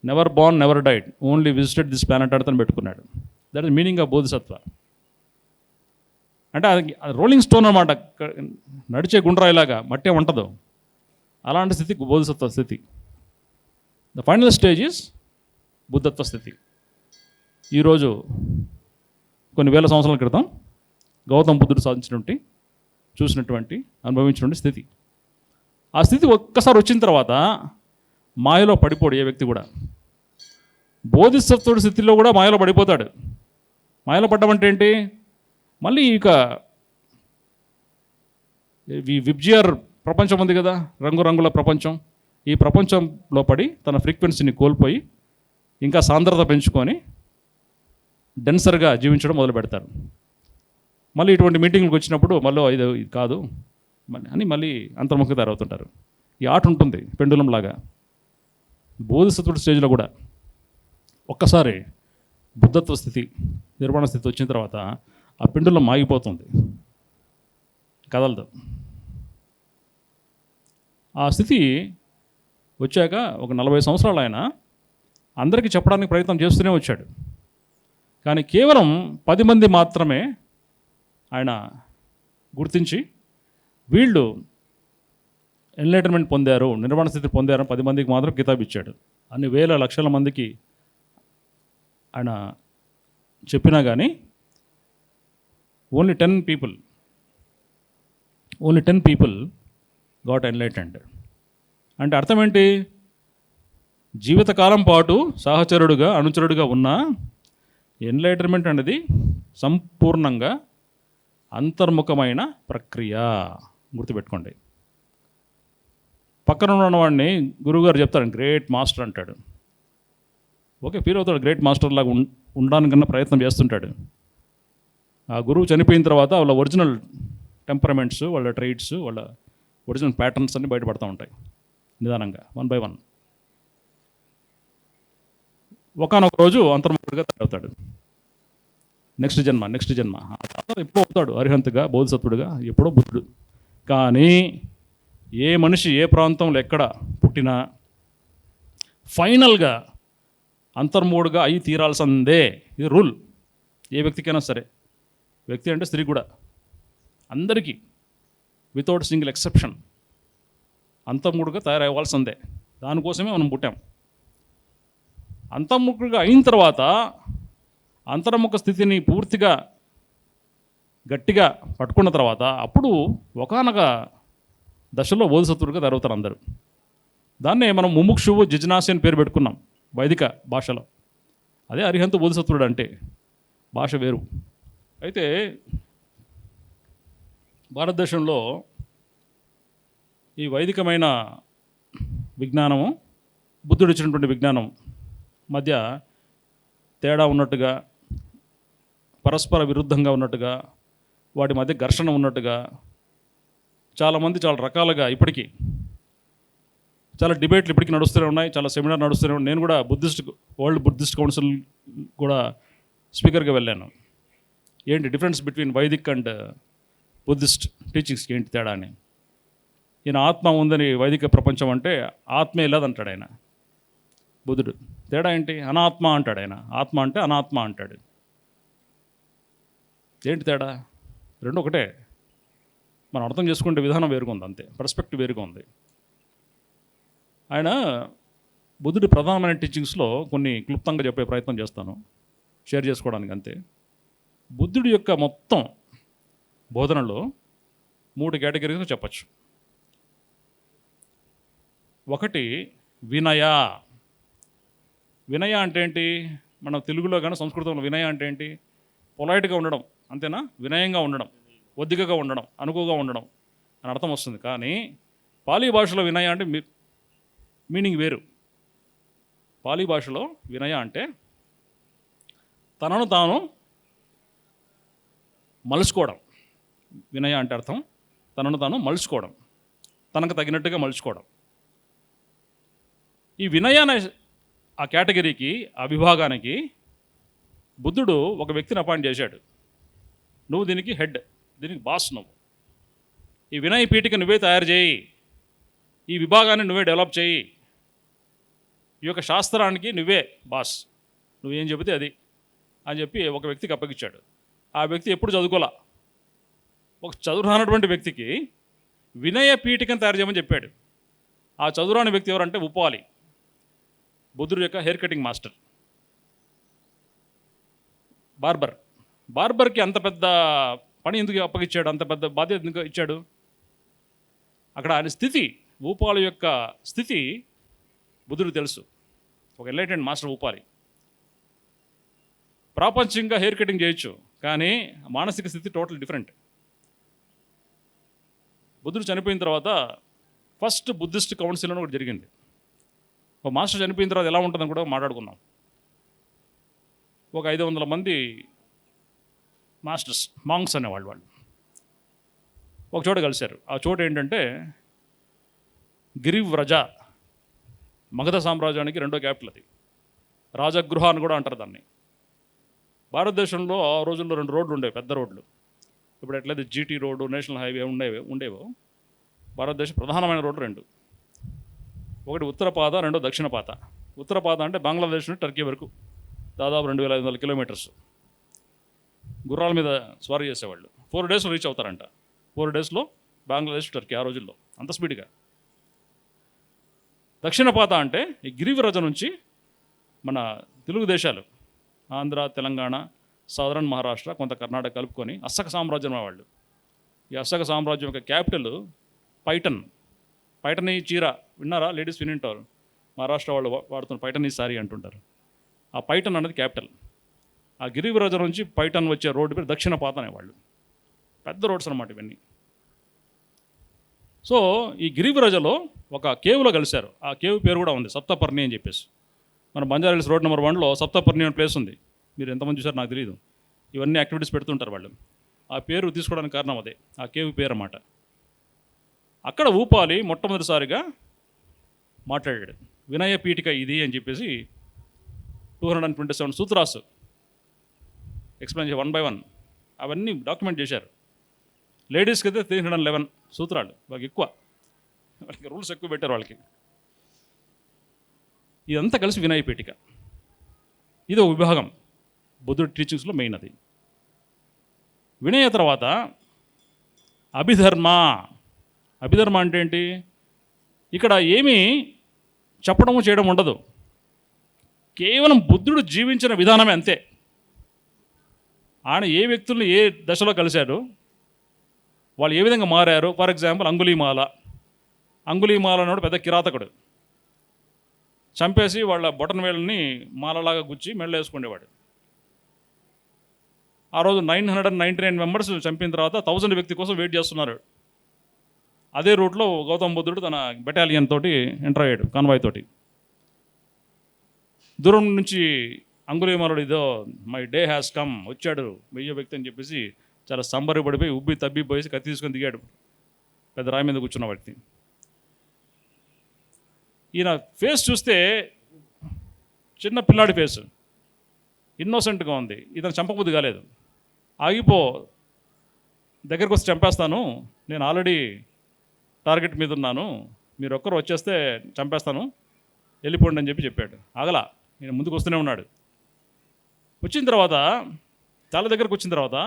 never born never died, only visited this planet అర్థం పెట్టుకున్నాడు. That is meaning of Bodhisattva. అంటే అది రోలింగ్ స్టోన్ అన్నమాట, నడిచే గుండ్రాయిలాగా మట్టే ఉంటుందో అలాంటి స్థితి బోధిసత్వ స్థితి. ద ఫైనల్ స్టేజ్ ఈజ్ బుద్ధత్వ స్థితి. ఈరోజు కొన్ని వేల సంవత్సరాల క్రితం గౌతమ బుద్ధుడు చూసినటువంటి అనుభవించినటువంటి స్థితి. ఆ స్థితి ఒక్కసారి వచ్చిన తర్వాత మాయలో పడిపోడు ఏ వ్యక్తి కూడా. బోధిసత్వుడి స్థితిలో కూడా మాయలో పడిపోతాడు. మాయలో పడ్డం అంటే ఏంటి? మళ్ళీ ఇక ఈ విబ్జిఆర్ ప్రపంచం ఉంది కదా, రంగురంగుల ప్రపంచం. ఈ ప్రపంచంలో పడి తన ఫ్రీక్వెన్సీని కోల్పోయి ఇంకా సాంద్రత పెంచుకొని డెన్సర్గా జీవించడం మొదలు పెడతారు. మళ్ళీ ఇటువంటి మీటింగ్లకు వచ్చినప్పుడు మళ్ళీ ఇది కాదు అని మళ్ళీ అంతర్ముఖంగా తయారవుతుంటారు. ఈ ఆట ఉంటుంది పెండులం లాగా. బోధిసత్వుడి స్టేజ్లో కూడా ఒక్కసారి బుద్ధత్వ స్థితి, నిర్మాణ స్థితి వచ్చిన తర్వాత ఆ పెండులం ఆగిపోతుంది, కదలదు. ఆ స్థితి వచ్చాక ఒక 40 సంవత్సరాలు ఆయన అందరికీ చెప్పడానికి ప్రయత్నం చేస్తూనే వచ్చాడు. కానీ కేవలం 10 మంది మాత్రమే ఆయన గుర్తించి వీళ్ళు ఎన్లైటన్మెంట్ పొందారు, నిర్మాణ స్థితి పొందారు 10 మందికి మాత్రం కితాబ్ ఇచ్చాడు. అన్ని వేల లక్షల మందికి ఆయన చెప్పినా కానీ ఓన్లీ 10 పీపుల్ గాట్ ఎన్లైటెండ్. అంటే అర్థం ఏంటి? జీవితకాలం పాటు సహచరుడుగా అనుచరుడుగా ఉన్న ఎన్లైటన్మెంట్ అనేది సంపూర్ణంగా అంతర్ముఖమైన ప్రక్రియ. గుర్తుపెట్టుకోండి. పక్కన ఉన్నవాడిని గురువుగారు చెప్తాడు గ్రేట్ మాస్టర్ అంటాడు. ఓకే, ఫీల్ అవుతాడు, గ్రేట్ మాస్టర్ లాగా ఉండడానికన్నా ప్రయత్నం చేస్తుంటాడు. ఆ గురువు చనిపోయిన తర్వాత వాళ్ళ ఒరిజినల్ టెంపరమెంట్స్, వాళ్ళ ట్రైట్స్, వాళ్ళ ఒరిజినల్ ప్యాటర్న్స్ అన్నీ బయటపడుతూ ఉంటాయి నిదానంగా, 1 by 1. ఒకనొక రోజు అంతర్ముఖుడిగా తయారవుతాడు. నెక్స్ట్ జన్మ ఎప్పుడో అవుతాడు అరిహంతుగా, బోధిసత్వుడిగా, ఎప్పుడో బుద్ధుడు. కానీ ఏ మనిషి ఏ ప్రాంతంలో ఎక్కడ పుట్టినా ఫైనల్గా అంతర్ముఖుడిగా అయి తీరాల్సిందే. ఇది రూల్. ఏ వ్యక్తికైనా సరే, వ్యక్తి అంటే స్త్రీ కూడా, అందరికీ వితౌట్ సింగిల్ ఎక్సెప్షన్ అంతర్ముఖుడిగా తయారవ్వాల్సిందే. దానికోసమే మనం పుట్టాం. అంతర్ముఖుడిగా అయిన తర్వాత అంతర్ముఖ స్థితిని పూర్తిగా గట్టిగా పట్టుకున్న తర్వాత అప్పుడు ఒకానొక దశలో బోధిసత్వుడిగా తయారవుతారు అందరూ. దాన్నే మనం ముముక్షువు జిజ్ఞాసి అని పేరు పెట్టుకున్నాం వైదిక భాషలో. అదే అరిహంతు బోధిసత్వుడు అంటే. భాష వేరు. అయితే భారతదేశంలో ఈ వైదికమైన విజ్ఞానము, బుద్ధుడు ఇచ్చినటువంటి విజ్ఞానం మధ్య తేడా ఉన్నట్టుగా, పరస్పర విరుద్ధంగా ఉన్నట్టుగా, వాటి మధ్య ఘర్షణ ఉన్నట్టుగా చాలామంది చాలా రకాలుగా ఇప్పటికీ చాలా డిబేట్లు ఇప్పటికీ నడుస్తూనే ఉన్నాయి, చాలా సెమినార్ నడుస్తూనే ఉన్నాయి. నేను కూడా వరల్డ్ బుద్ధిస్ట్ కౌన్సిల్ కూడా స్పీకర్గా వెళ్ళాను. ఏంటి difference between Vedic and Buddhist టీచింగ్స్కి ఏంటి తేడా అని. ఈయన ఆత్మ ఉందని వైదిక ప్రపంచం అంటే ఆత్మే లేదంటాడు ఆయన బుద్ధుడు. తేడా ఏంటి? అనాత్మ అంటాడు ఆయన. ఆత్మ అంటే అనాత్మ అంటాడు. ఏంటి తేడా? రెండు ఒకటే. మనం అర్థం చేసుకుంటే విధానం వేరుగా ఉంది, అంతే. పర్స్పెక్టివ్ వేరుగా ఉంది. ఆయన బుద్ధుడి ప్రధానమైన టీచింగ్స్లో కొన్ని క్లుప్తంగా చెప్పే ప్రయత్నం చేస్తాను, షేర్ చేసుకోవడానికి అంతే. బుద్ధుడి యొక్క మొత్తం బోధనలో 3 కేటగిరీస్ చెప్పచ్చు. ఒకటి వినయ. వినయ అంటే ఏంటి? మన తెలుగులో కానీ సంస్కృతంలో వినయ అంటే ఏంటి? పొలైట్గా ఉండడం, అంతేనా? వినయంగా ఉండడం, ఒద్దికగా ఉండడం, అనుకువగా ఉండడం అని అర్థం వస్తుంది. కానీ పాలీ భాషలో వినయ అంటే మీనింగ్ వేరు. పాలీ భాషలో వినయ అంటే తనను తాను మలుచుకోవడం. వినయ అంటే అర్థం తనను తాను మలుచుకోవడం, తనకు తగినట్టుగా మలుచుకోవడం. ఈ వినయ అనే ఆ కేటగిరీకి, ఆ విభాగానికి బుద్ధుడు ఒక వ్యక్తిని అపాయింట్ చేశాడు. నువ్వు దీనికి హెడ్, దీనికి బాస్. నువ్వు ఈ వినయ పీఠిక నువ్వే తయారు చేయి, ఈ విభాగాన్ని నువ్వే డెవలప్ చేయి, ఈ యొక్క శాస్త్రానికి నువ్వే బాస్, నువ్వేం చెబితే అది అని చెప్పి ఒక వ్యక్తికి అప్పగించాడు. ఆ వ్యక్తి ఎప్పుడు చదువుకోలే. ఒక చదువురానటువంటి వ్యక్తికి వినయ పీఠికను తయారు చేయమని చెప్పాడు. ఆ చదువురాని వ్యక్తి ఎవరంటే ఉపాలి, బుద్ధుడి యొక్క హెయిర్ కటింగ్ మాస్టర్. బార్బర్కి అంత పెద్ద పని ఎందుకు అప్పగించాడు? అంత పెద్ద బాధ్యత ఎందుకు ఇచ్చాడు? అక్కడ ఆయన స్థితి, ఊపాలి యొక్క స్థితి బుద్ధుడికి తెలుసు. ఒక ఎన్లైటెండ్ మాస్టర్ ఊపాలి. ప్రాపంచికంగా హెయిర్ కటింగ్ చేయొచ్చు, కానీ మానసిక స్థితి టోటల్ డిఫరెంట్. బుద్ధుడు చనిపోయిన తర్వాత ఫస్ట్ బుద్ధిస్ట్ కౌన్సిల్ అని ఒకటి జరిగింది. ఒక మాస్టర్ చనిపోయిన తర్వాత ఎలా ఉంటుందని కూడా మాట్లాడుకున్నాం. ఒక 500 మంది మాస్టర్స్ మాంగ్స్ అనేవాళ్ళు వాళ్ళు ఒక చోట కలిశారు. ఆ చోట ఏంటంటే గిరివ్రజ, మగధ సామ్రాజ్యానికి రెండో క్యాపిటల్ అది. రాజగృహ అని కూడా అంటారు దాన్ని. భారతదేశంలో ఆ రోజుల్లో 2 రోడ్లు ఉండేవి, పెద్ద రోడ్లు. ఇప్పుడు ఎట్లయితే జీటీ రోడ్డు, నేషనల్ హైవే ఉండేవో భారతదేశ ప్రధానమైన రోడ్లు 2. ఒకటి ఉత్తర పాద, రెండో దక్షిణ పాద. ఉత్తర పాద అంటే బంగ్లాదేశ్ నుండి టర్కీ వరకు దాదాపు 2500 కిలోమీటర్స్. గుర్రాల మీద స్వారీ చేసేవాళ్ళు. 4 డేస్లో రీచ్ అవుతారంట. 4 డేస్లో బంగ్లాదేశ్, టర్కీ ఆ రోజుల్లో అంత స్పీడ్గా. దక్షిణ పాద అంటే ఈ గిరివ్రజ నుంచి మన తెలుగు దేశాలు ఆంధ్ర, తెలంగాణ, సదరన్ మహారాష్ట్ర, కొంత కర్ణాటక కలుపుకొని అశక సామ్రాజ్యం వాళ్ళు. ఈ అశక సామ్రాజ్యం యొక్క క్యాపిటల్ పైటన్. పైటనీ చీర విన్నారా? లేడీస్ వినింటారు. మహారాష్ట్ర వాళ్ళు వాడుతున్న పైటనీ సారీ అంటుంటారు. ఆ పైటన్ అనేది క్యాపిటల్. ఆ గిరివ్రజ నుంచి పైటన్ వచ్చే రోడ్డు పేరు దక్షిణ పాత అనేవాళ్ళు. పెద్ద రోడ్స్ అన్నమాట ఇవన్నీ. సో ఈ గిరివ్రజలో ఒక కేవ్లో కలిశారు. ఆ కేవ్ పేరు కూడా ఉంది, సప్తపర్ణి అని చెప్పేసి. మన బంజారాహిల్స్ రోడ్ నెంబర్ 1లో సప్తపర్ణి అనే ప్లేస్ ఉంది. మీరు ఎంతమంది చూసారు నాకు తెలియదు. ఇవన్నీ యాక్టివిటీస్ పెడుతుంటారు వాళ్ళు. ఆ పేరు తీసుకోవడానికి కారణం అదే, ఆ కేవ్ పేరు అన్నమాట. అక్కడ ఊపాలి మొట్టమొదటిసారిగా మాట్లాడాడు. వినయ పీఠిక ఇది అని చెప్పేసి 227 సూత్రాస్ ఎక్స్ప్లెయిన్ చేసి 1 by 1 అవన్నీ డాక్యుమెంట్ చేశారు. లేడీస్కి అయితే 311 సూత్రాలు, వాళ్ళకి ఎక్కువ, వాళ్ళకి రూల్స్ ఎక్కువ పెట్టారు వాళ్ళకి. ఇదంతా కలిసి వినయ పీఠిక. ఇది ఒక విభాగం బుద్ధుడి టీచింగ్స్లో మెయిన్. అది వినయ తర్వాత అభిధర్మ. అభిధర్మ అంటే ఏంటి? ఇక్కడ ఏమీ చెప్పడము చేయడం ఉండదు, కేవలం బుద్ధుడు జీవించిన విధానమే అంతే. ఆయన ఏ వ్యక్తులను ఏ దశలో కలిశాడు, వాళ్ళు ఏ విధంగా మారారు. For example అంగుళీమాల. అంగుళీమాల అన్నాడు పెద్ద కిరాతకుడు. చంపేసి వాళ్ళ బొటన వేళ్ళని మాలలాగా గుచ్చి మెళ్ళ వేసుకునేవాడు. ఆ రోజు 999 మెంబర్స్ చంపిన తర్వాత 1000 వ్యక్తి కోసం వెయిట్ చేస్తున్నారు. అదే రూట్లో గౌతమ బుద్ధుడు తన బెటాలియన్ తోటి ఎంటర్ అయ్యాడు, కాన్వాయ్ తోటి. దూరం నుంచి అంగుళీమాలుడు ఇదో మై డే హ్యాస్ కమ్ వచ్చాడు 1000 వ్యక్తి అని చెప్పేసి చాలా సంబరపడిపోయి ఉబ్బి తబ్బిపోయేసి కత్తి తీసుకొని దిగాడు పెద్ద రాయి మీద కూర్చున్న వ్యక్తి. ఈయన ఫేస్ చూస్తే చిన్న పిల్లాడి ఫేస్, ఇన్నోసెంట్గా ఉంది. ఇతను చంపబుద్ధి కాలేదు. ఆగిపో, దగ్గరికి వచ్చి చంపేస్తాను, నేను ఆల్రెడీ టార్గెట్ మీద ఉన్నాను, మీరు ఒక్కరు వచ్చేస్తే చంపేస్తాను, వెళ్ళిపోండి అని చెప్పాడు. ఆగలా, ఈయన ముందుకు వస్తూనే ఉన్నాడు. వచ్చిన తర్వాత తల దగ్గరకు వచ్చిన తర్వాత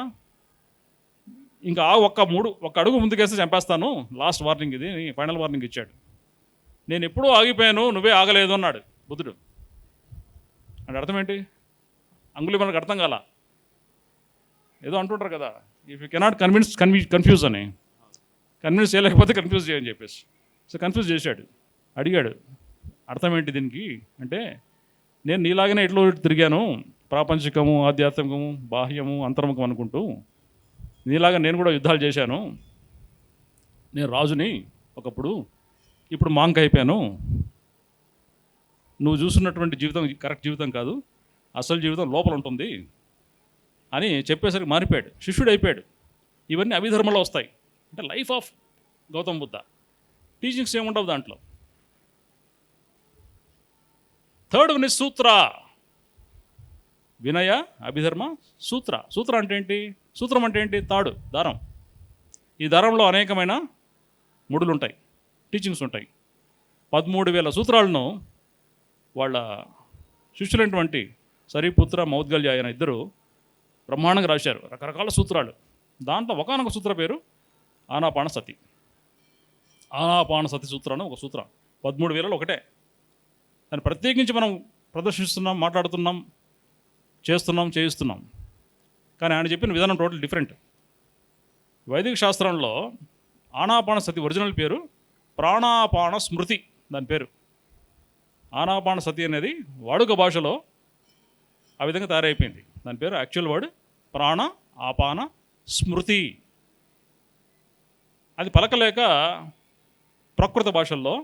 ఇంకా ఒక్క అడుగు ముందుకేస్తే చంపేస్తాను, లాస్ట్ వార్నింగ్ ఇది, ఫైనల్ వార్నింగ్ ఇచ్చాడు. నేను ఎప్పుడూ ఆగిపోయాను, నువ్వే ఆగలేదు అన్నాడు బుద్ధుడు. అంటే అర్థం ఏంటి? అంగుళీమాలకు అర్థం కాల. ఏదో అంటుంటారు కదా, ఇఫ్ యూ కెనాట్ కన్ఫ్యూజ్ అని. కన్విన్స్ చేయలేకపోతే కన్ఫ్యూజ్ చేయని చెప్పేసి. సో కన్ఫ్యూజ్ చేశాడు. అడిగాడు అర్థం ఏంటి దీనికి అంటే, నేను నీలాగనే ఎట్లో తిరిగాను, ప్రాపంచికము, ఆధ్యాత్మికము, బాహ్యము, అంతర్ముఖం అనుకుంటూ. నీలాగా నేను కూడా యుద్ధాలు చేశాను. నేను రాజుని ఒకప్పుడు, ఇప్పుడు మాంక్ అయిపోయాను. నువ్వు చూస్తున్నటువంటి జీవితం కరెక్ట్ జీవితం కాదు, అసలు జీవితం లోపల ఉంటుంది అని చెప్పేసరికి మారిపోయాడు, శిష్యుడు అయిపోయాడు. ఇవన్నీ అభిధర్మలో వస్తాయి. అంటే life of Gautama Buddha. Teachings ఏముండవు దాంట్లో. థర్డ్ వన్ ఇస్ సూత్ర. వినయ, అభిధర్మ, సూత్ర. సూత్ర అంటే ఏంటి? సూత్రం అంటే ఏంటి? తాడు, దారం. ఈ దారంలో అనేకమైన ముడులు ఉంటాయి, టీచింగ్స్ ఉంటాయి. 13,000 సూత్రాలను వాళ్ళ శిష్యులైనటువంటి సరిపుత్ర, మౌద్గల్య అయిన ఇద్దరు బ్రహ్మాండంగా రాశారు, రకరకాల సూత్రాలు. దాంట్లో ఒకనొక సూత్ర పేరు ఆనాపాన సతి. ఆనాపాన సతి సూత్రం అని ఒక సూత్రం. 13,000 ఒకటే. దాన్ని ప్రత్యేకించి మనం ప్రదర్శిస్తున్నాం, మాట్లాడుతున్నాం, చేయిస్తున్నాం. కానీ ఆయన చెప్పిన విధానం టోటల్ డిఫరెంట్. వైదిక శాస్త్రంలో ఆనాపాన సతి ఒరిజినల్ పేరు ప్రాణాపాన స్మృతి. దాని పేరు ఆనాపాన సతి అనేది వాడుక భాషలో ఆ విధంగా తయారైపోయింది. దాని పేరు యాక్చువల్ వర్డ్ ప్రాణ ఆపాన స్మృతి. అది పలకలేక ప్రకృత భాషల్లో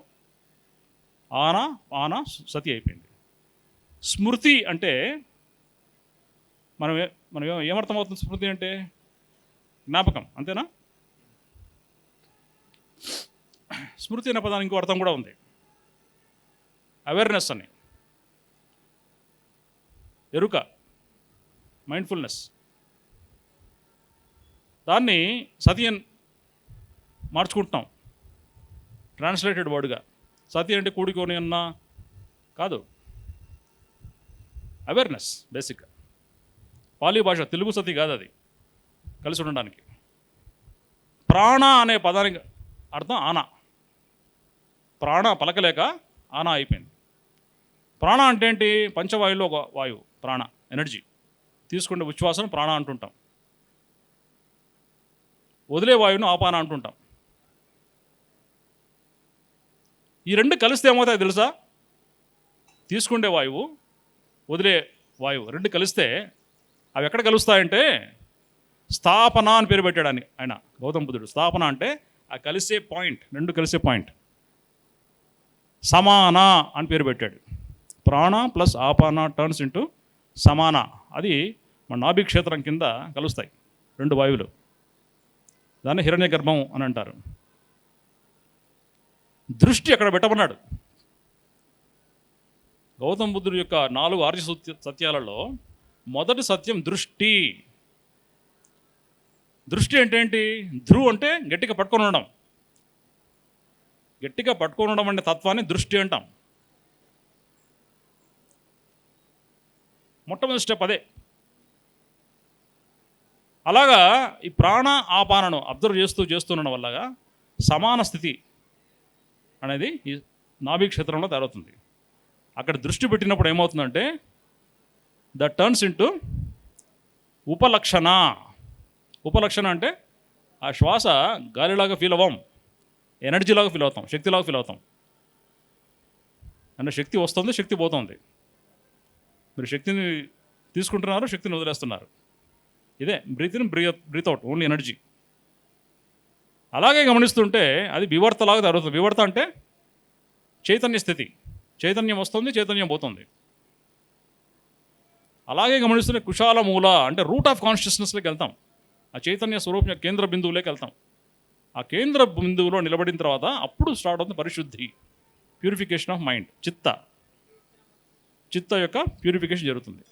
ఆన పాన సతి అయిపోయింది. స్మృతి అంటే మనం ఏమర్థమవుతుంది స్మృతి అంటే? జ్ఞాపకం, అంతేనా? స్మృతి అనే పదానికి ఇంకో అర్థం కూడా ఉంది, అవేర్నెస్ అని, ఎరుక, మైండ్ఫుల్నెస్. దాన్ని సతి అని మార్చుకుంటున్నాం ట్రాన్స్లేటెడ్ వర్డ్గా. సతి అంటే కూడుకొని అన్నా కాదు, అవేర్నెస్ బేసిక్గా. పాలీ భాష, తెలుగు సతి కాదు అది, కలిసి ఉండడానికి. ప్రాణ అనే పదానికి అర్థం ఆన. ప్రాణ పలకలేక ఆన అయిపోయింది. ప్రాణ అంటే ఏంటి? పంచవాయువులో ఒక వాయువు ప్రాణ, ఎనర్జీ. తీసుకునే ఉచ్ఛ్వాసను ప్రాణ అంటుంటాం, వదిలే వాయువును ఆపాన అంటుంటాం. ఈ రెండు కలిస్తే ఏమవుతాయి తెలుసా? తీసుకుండే వాయువు, వదిలే వాయువు రెండు కలిస్తే అవి ఎక్కడ కలుస్తాయంటే స్థాపన అని పేరు పెట్టాడు ఆయన గౌతమ బుద్ధుడు. స్థాపన అంటే ఆ కలిసే పాయింట్, రెండు కలిసే పాయింట్. సమాన అని పేరు పెట్టాడు. ప్రాణ ప్లస్ ఆపాన టర్న్స్ ఇంటూ సమాన. అది మన నాభి క్షేత్రం కింద కలుస్తాయి రెండు వాయువులు. దాన్ని హిరణ్య గర్భం అని అంటారు. దృష్టి అక్కడ పెట్టమన్నాడు. గౌతమ బుద్ధుడి యొక్క 4 ఆర్య సత్యాలలో మొదటి సత్యం దృష్టి. దృష్టి అంటే ఏంటి? ధ్రువ్ అంటే గట్టిగా పట్టుకొని ఉండడం. గట్టిగా పట్టుకొని ఉండడం అనే తత్వాన్ని దృష్టి అంటాం. మొట్టమొదటి స్టెప్ అదే. అలాగా ఈ ప్రాణ ఆపానను అబ్జర్వ్ చేస్తుండడం వల్లగా సమాన స్థితి అనేది ఈ నాభి క్షేత్రంలో తయారవుతుంది. అక్కడ దృష్టి పెట్టినప్పుడు ఏమవుతుందంటే దట్ టర్న్స్ ఇంటూ ఉపలక్షణ. ఉపలక్షణ అంటే ఆ శ్వాస గాలిలాగా ఫీల్ అవ్వం, ఎనర్జీలాగా ఫీల్ అవుతాం, శక్తిలాగా ఫీల్ అవుతాం. అంటే శక్తి వస్తుంది, శక్తి పోతుంది. మీరు శక్తిని తీసుకుంటున్నారు, శక్తిని వదిలేస్తున్నారు. ఇదే breathe in, breathe out, only energy. అలాగే గమనిస్తుంటే అది వివర్తలాగా తయారవుతుంది. వివర్త అంటే చైతన్య స్థితి. చైతన్యం వస్తుంది, చైతన్యం పోతుంది. అలాగే గమనిస్తుంటే కుశాల మూల అంటే రూట్ ఆఫ్ కాన్షియస్నెస్లోకి వెళ్తాం. ఆ చైతన్య స్వరూపం కేంద్ర బిందువులోకి వెళ్తాం. ఆ కేంద్ర బిందువులో నిలబడిన తర్వాత అప్పుడు స్టార్ట్ అవుతుంది పరిశుద్ధి, ప్యూరిఫికేషన్ ఆఫ్ మైండ్. చిత్త యొక్క ప్యూరిఫికేషన్ జరుగుతుంది.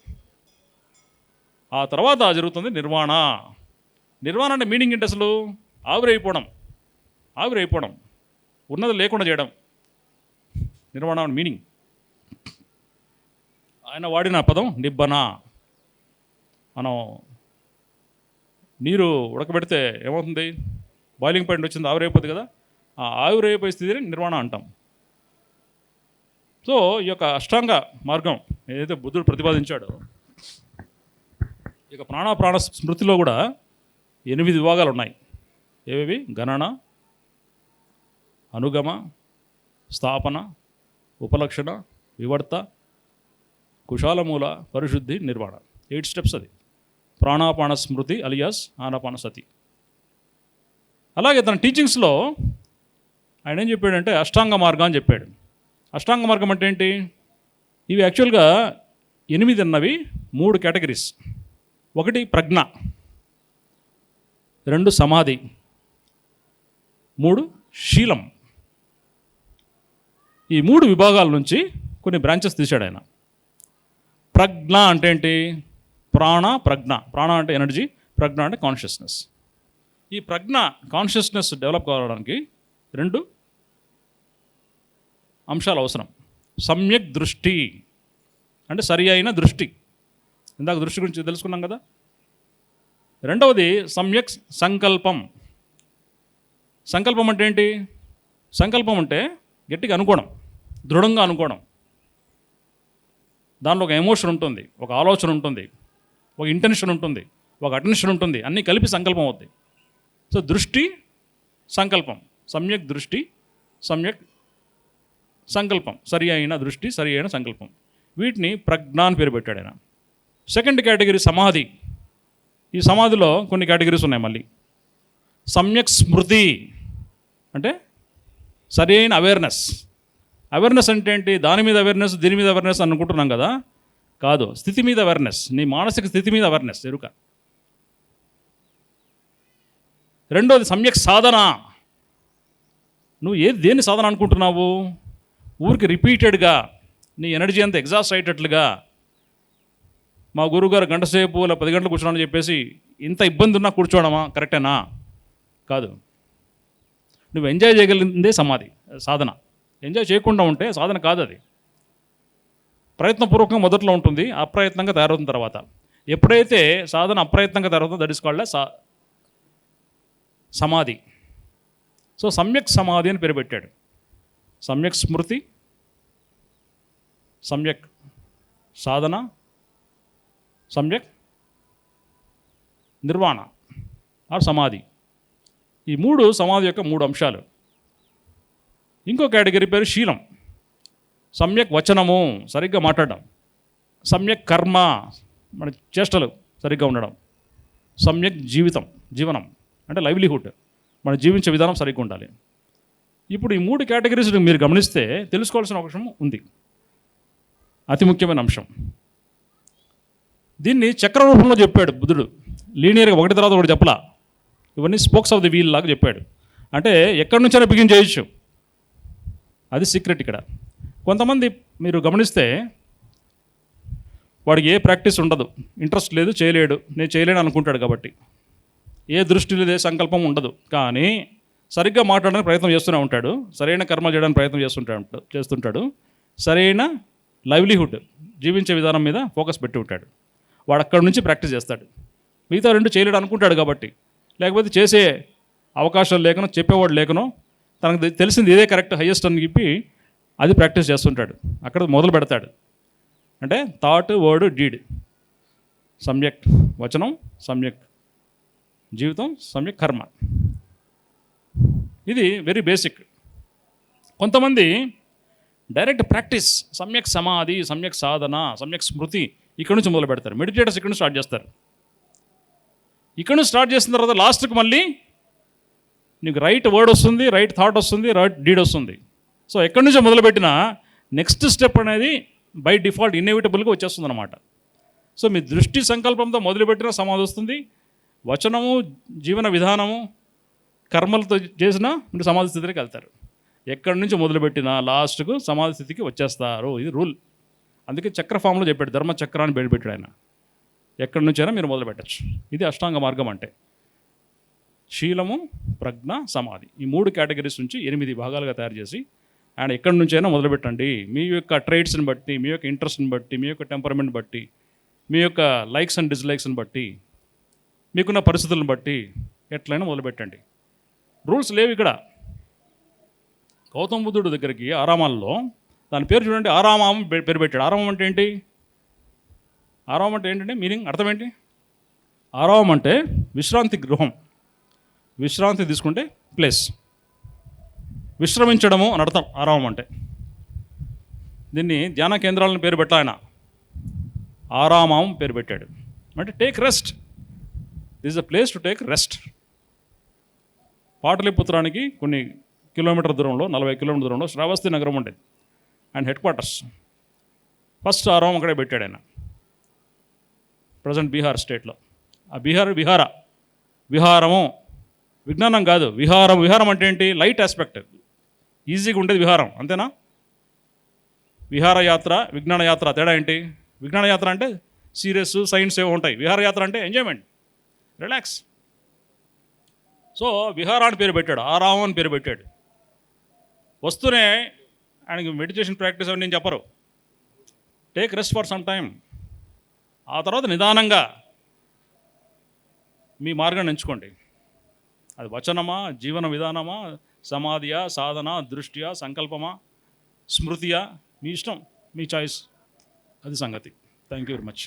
ఆ తర్వాత జరుగుతుంది నిర్వాణ. నిర్వాణ అంటే మీనింగ్ ఏంటి అసలు? ఆవిరైపోవడం, ఉన్నది లేకుండా చేయడం. నిర్వాణ మీనింగ్. ఆయన వాడిన పదం నిబ్బన. మనం నీరు ఉడకబెడితే ఏమవుతుంది? బాయిలింగ్ పాయింట్ వచ్చింది, ఆవిరైపోతుంది కదా. ఆ ఆవిరైపోయే స్థితిని నిర్వాణ అంటాం. సో ఈ యొక్క అష్టాంగ మార్గం ఏదైతే బుద్ధుడు ప్రతిపాదించాడో, ఇక ప్రాణ స్మృతిలో కూడా 8 విభాగాలు ఉన్నాయి. ఏవేవి? గణన, అనుగమ, స్థాపన, ఉపలక్షణ, వివర్త, కుశాలమూల, పరిశుద్ధి, నిర్వాణ. 8 స్టెప్స్ అది. ప్రాణాపాన స్మృతి అలియాస్ ఆనాపాన సతి. అలాగే తన టీచింగ్స్లో ఆయన ఏం చెప్పాడంటే అష్టాంగ మార్గం అని చెప్పాడు. అష్టాంగ మార్గం అంటే ఏంటి? ఇవి యాక్చువల్గా 8 అన్నవి 3 కేటగిరీస్. 1 ప్రజ్ఞ, 2 సమాధి, 3 శీలం. ఈ 3 విభాగాల నుంచి కొన్ని బ్రాంచెస్ తీశాడు ఆయన. ప్రజ్ఞ అంటే ఏంటి? ప్రజ్ఞ. ప్రాణ అంటే ఎనర్జీ, ప్రజ్ఞ అంటే కాన్షియస్నెస్. ఈ ప్రజ్ఞ కాన్షియస్నెస్ డెవలప్ కావడానికి 2 అంశాలు అవసరం. సమ్యక్ దృష్టి అంటే సరి అయిన దృష్టి. ఇందాక దృష్టి గురించి తెలుసుకున్నాం కదా. రెండవది సమ్యక్ సంకల్పం. సంకల్పం అంటే ఏంటి? సంకల్పం అంటే గట్టిగా అనుకోవడం, దృఢంగా అనుకోవడం. దానిలో ఒక ఎమోషన్ ఉంటుంది, ఒక ఆలోచన ఉంటుంది, ఒక ఇంటెన్షన్ ఉంటుంది, ఒక అటెన్షన్ ఉంటుంది. అన్నీ కలిపి సంకల్పం అవుతాయి. సో దృష్టి, సంకల్పం. సమ్యక్ దృష్టి, సమ్యక్ సంకల్పం. సరి అయిన దృష్టి, సరి అయిన సంకల్పం. వీటిని ప్రజ్ఞ అని పేరు పెట్టాడు ఆయన. సెకండ్ కేటగిరీ సమాధి. ఈ సమాధిలో కొన్ని కేటగిరీస్ ఉన్నాయి మళ్ళీ. సమ్యక్ స్మృతి అంటే సరి అయిన అవేర్నెస్. అవేర్నెస్ అంటే ఏంటి? దాని మీద అవేర్నెస్, దీని మీద అవేర్నెస్ అనుకుంటున్నాం కదా. కాదు, స్థితి మీద అవేర్నెస్, నీ మానసిక స్థితి మీద అవేర్నెస్, ఎరుక. రెండోది సమ్యక్ సాధన. నువ్వు దేన్ని సాధన అనుకుంటున్నావు? ఊరికి రిపీటెడ్గా నీ ఎనర్జీ అంతా ఎగ్జాస్ట్ అయ్యేటట్లుగా, మా గురువుగారు గంట సేపు ఇలా 10 గంటలు కూర్చోమని చెప్పేసి ఇంత ఇబ్బంది ఉన్నా కూర్చోవడమా కరెక్టేనా? కాదు. నువ్వు ఎంజాయ్ చేయగలిగిందే సమాధి సాధన. ఎంజాయ్ చేయకుండా ఉంటే సాధన కాదు. అది ప్రయత్నపూర్వకంగా మొదట్లో ఉంటుంది, అప్రయత్నంగా తయారవుతున్న తర్వాత. ఎప్పుడైతే సాధన అప్రయత్నంగా తయారవుతుందో దట్ ఇస్ కాల్డ్ సమాధి. సో సమ్యక్ సమాధి అని పేరు పెట్టాడు. సమ్యక్ స్మృతి, సమ్యక్ సాధన, సమ్యక్ నిర్వాణ ఆర్ సమాధి. ఈ 3 సమాధి యొక్క 3 అంశాలు. ఇంకో కేటగిరీ పేరు శీలం. సమ్యక్ వచనము, సరిగ్గా మాట్లాడడం. సమ్యక్ కర్మ, మన చేష్టలు సరిగ్గా ఉండడం. సమ్యక్ జీవనం అంటే లైవ్లీహుడ్, మనం జీవించే విధానం సరిగ్గా ఉండాలి. ఇప్పుడు ఈ 3 కేటగిరీస్ మీరు గమనిస్తే తెలుసుకోవాల్సిన ఒక అంశం ఉంది, అతి ముఖ్యమైన అంశం. దీన్ని చక్ర రూపంలో చెప్పాడు బుద్ధుడు. లీనియర్గా ఒకటి తర్వాత ఒకటి చెప్పలా, ఇవన్నీ స్పోక్స్ ఆఫ్ ది వీల్ లాగా చెప్పాడు. అంటే ఎక్కడి నుంచైనా బిగిన్ చేయొచ్చు, అది సీక్రెట్ ఇక్కడ. కొంతమంది మీరు గమనిస్తే వాడికి ఏ ప్రాక్టీస్ ఉండదు, ఇంట్రెస్ట్ లేదు, చేయలేడు, నేను చేయలేను అనుకుంటాడు. కాబట్టి ఏ దృష్టి లేదు, ఏ సంకల్పం ఉండదు, కానీ సరిగ్గా మాట్లాడడానికి ప్రయత్నం చేస్తూనే ఉంటాడు, సరైన కర్మ చేయడానికి ప్రయత్నం చేస్తుంటాడు, సరైన లైవ్లీహుడ్ జీవించే విధానం మీద ఫోకస్ పెట్టి ఉంటాడు. వాడు అక్కడి నుంచి ప్రాక్టీస్ చేస్తాడు. మిగతా 2 చేయలేడు అనుకుంటాడు కాబట్టి, లేకపోతే చేసే అవకాశాలు లేకనో, చెప్పేవాడు లేకనో, తనకు తెలిసింది ఇదే కరెక్ట్ హైయెస్ట్ అని చెప్పి అది ప్రాక్టీస్ చేస్తుంటాడు. అక్కడ మొదలు పెడతాడు. అంటే థాట్, వర్డ్, డీడ్, సమ్యక్ వచనం, సమ్యక్ జీవితం, సమ్యక్ కర్మ. ఇది వెరీ బేసిక్. కొంతమంది డైరెక్ట్ ప్రాక్టీస్, సమ్యక్ సమాధి, సమ్యక్ సాధన, సమ్యక్ స్మృతి ఇక్కడ నుంచి మొదలు పెడతారు. మెడిటేటర్స్ ఇక్కడ నుంచి స్టార్ట్ చేస్తారు. ఇక్కడ నుంచి స్టార్ట్ చేసిన తర్వాత లాస్ట్కి మళ్ళీ నీకు రైట్ వర్డ్ వస్తుంది, రైట్ థాట్ వస్తుంది, రైట్ డీడ్ వస్తుంది. సో ఎక్కడి నుంచో మొదలుపెట్టిన నెక్స్ట్ స్టెప్ అనేది బై డిఫాల్ట్ ఇన్ఎవిటబుల్గా వచ్చేస్తుంది అనమాట. సో మీ దృష్టి సంకల్పంతో మొదలుపెట్టిన సమాధి వస్తుంది, వచనము, జీవన విధానము, కర్మలతో చేసినా మీరు సమాధి స్థితికి వెళ్తారు. ఎక్కడి నుంచి మొదలుపెట్టినా లాస్ట్కు సమాధి స్థితికి వచ్చేస్తారు. ఇది రూల్. అందుకే చక్ర ఫామ్లో చెప్పాడు, ధర్మచక్రాన్ని పెట్టాడు ఆయన. ఎక్కడి నుంచైనా మీరు మొదలు పెట్టచ్చు. ఇది అష్టాంగ మార్గం అంటే. శీలము, ప్రజ్ఞ, సమాధి, ఈ 3 కేటగిరీస్ నుంచి 8 భాగాలుగా తయారు చేసి ఆయన ఎక్కడి నుంచైనా మొదలుపెట్టండి. మీ యొక్క ట్రైట్స్ని బట్టి, మీ యొక్క ఇంట్రెస్ట్ని బట్టి, మీ యొక్క టెంపర్మెంట్ బట్టి, మీ యొక్క లైక్స్ అండ్ డిస్లైక్స్ని బట్టి, మీకున్న పరిస్థితులను బట్టి ఎట్లయినా మొదలుపెట్టండి. రూల్స్ లేవు ఇక్కడ. గౌతమ బుద్ధుడు దగ్గరికి ఆరామాల్లో, దాని పేరు చూడండి, ఆరామం పేరు పెట్టాడు. ఆరామం అంటే ఏంటి? ఆరామం అంటే ఏంటంటే మీనింగ్, అర్థం ఏంటి? ఆరామం అంటే విశ్రాంతి గృహం, విశ్రాంతి తీసుకుంటే ప్లేస్, విశ్రమించడము అని అర్థం ఆరామం అంటే. దీన్ని ధ్యాన కేంద్రాలను పేరు పెట్టాయన, ఆరామం పేరు పెట్టాడు. అంటే take rest, this is a place to take rest. పాటలీపుత్రానికి కొన్ని కిలోమీటర్ దూరంలో, 40 కిలోమీటర్ దూరంలో శ్రావస్తి నగరం ఉండేది, అండ్ హెడ్ క్వార్టర్స్. ఫస్ట్ ఆరామం అక్కడే పెట్టాడు ఆయన, ప్రజెంట్ బీహార్ స్టేట్లో. ఆ విహారము విజ్ఞానం కాదు, విహారం అంటే ఏంటి? లైట్ ఆస్పెక్ట్, ఈజీగా ఉండేది విహారం, అంతేనా? విహారయాత్ర, విజ్ఞానయాత్ర తేడా ఏంటి? విజ్ఞానయాత్ర అంటే సీరియస్, సైన్స్ ఏవో ఉంటాయి. విహారయాత్ర అంటే ఎంజాయ్మెంట్, రిలాక్స్. సో విహారాన్ని పేరు పెట్టాడు, ఆరామం అని పేరు పెట్టాడు. వస్తూనే ఆయనకి మెడిటేషన్ ప్రాక్టీస్ అని నేను చెప్పరు, take rest for some time. ఆ తర్వాత నిదానంగా మీ మార్గాన్ని ఎంచుకోండి. అది వచనమా, జీవన విధానమా, సమాధియా, సాధన, దృష్ట్యా, సంకల్పమా, స్మృతియా, మీ ఇష్టం, మీ చాయిస్. అది సంగతి. Thank you very much.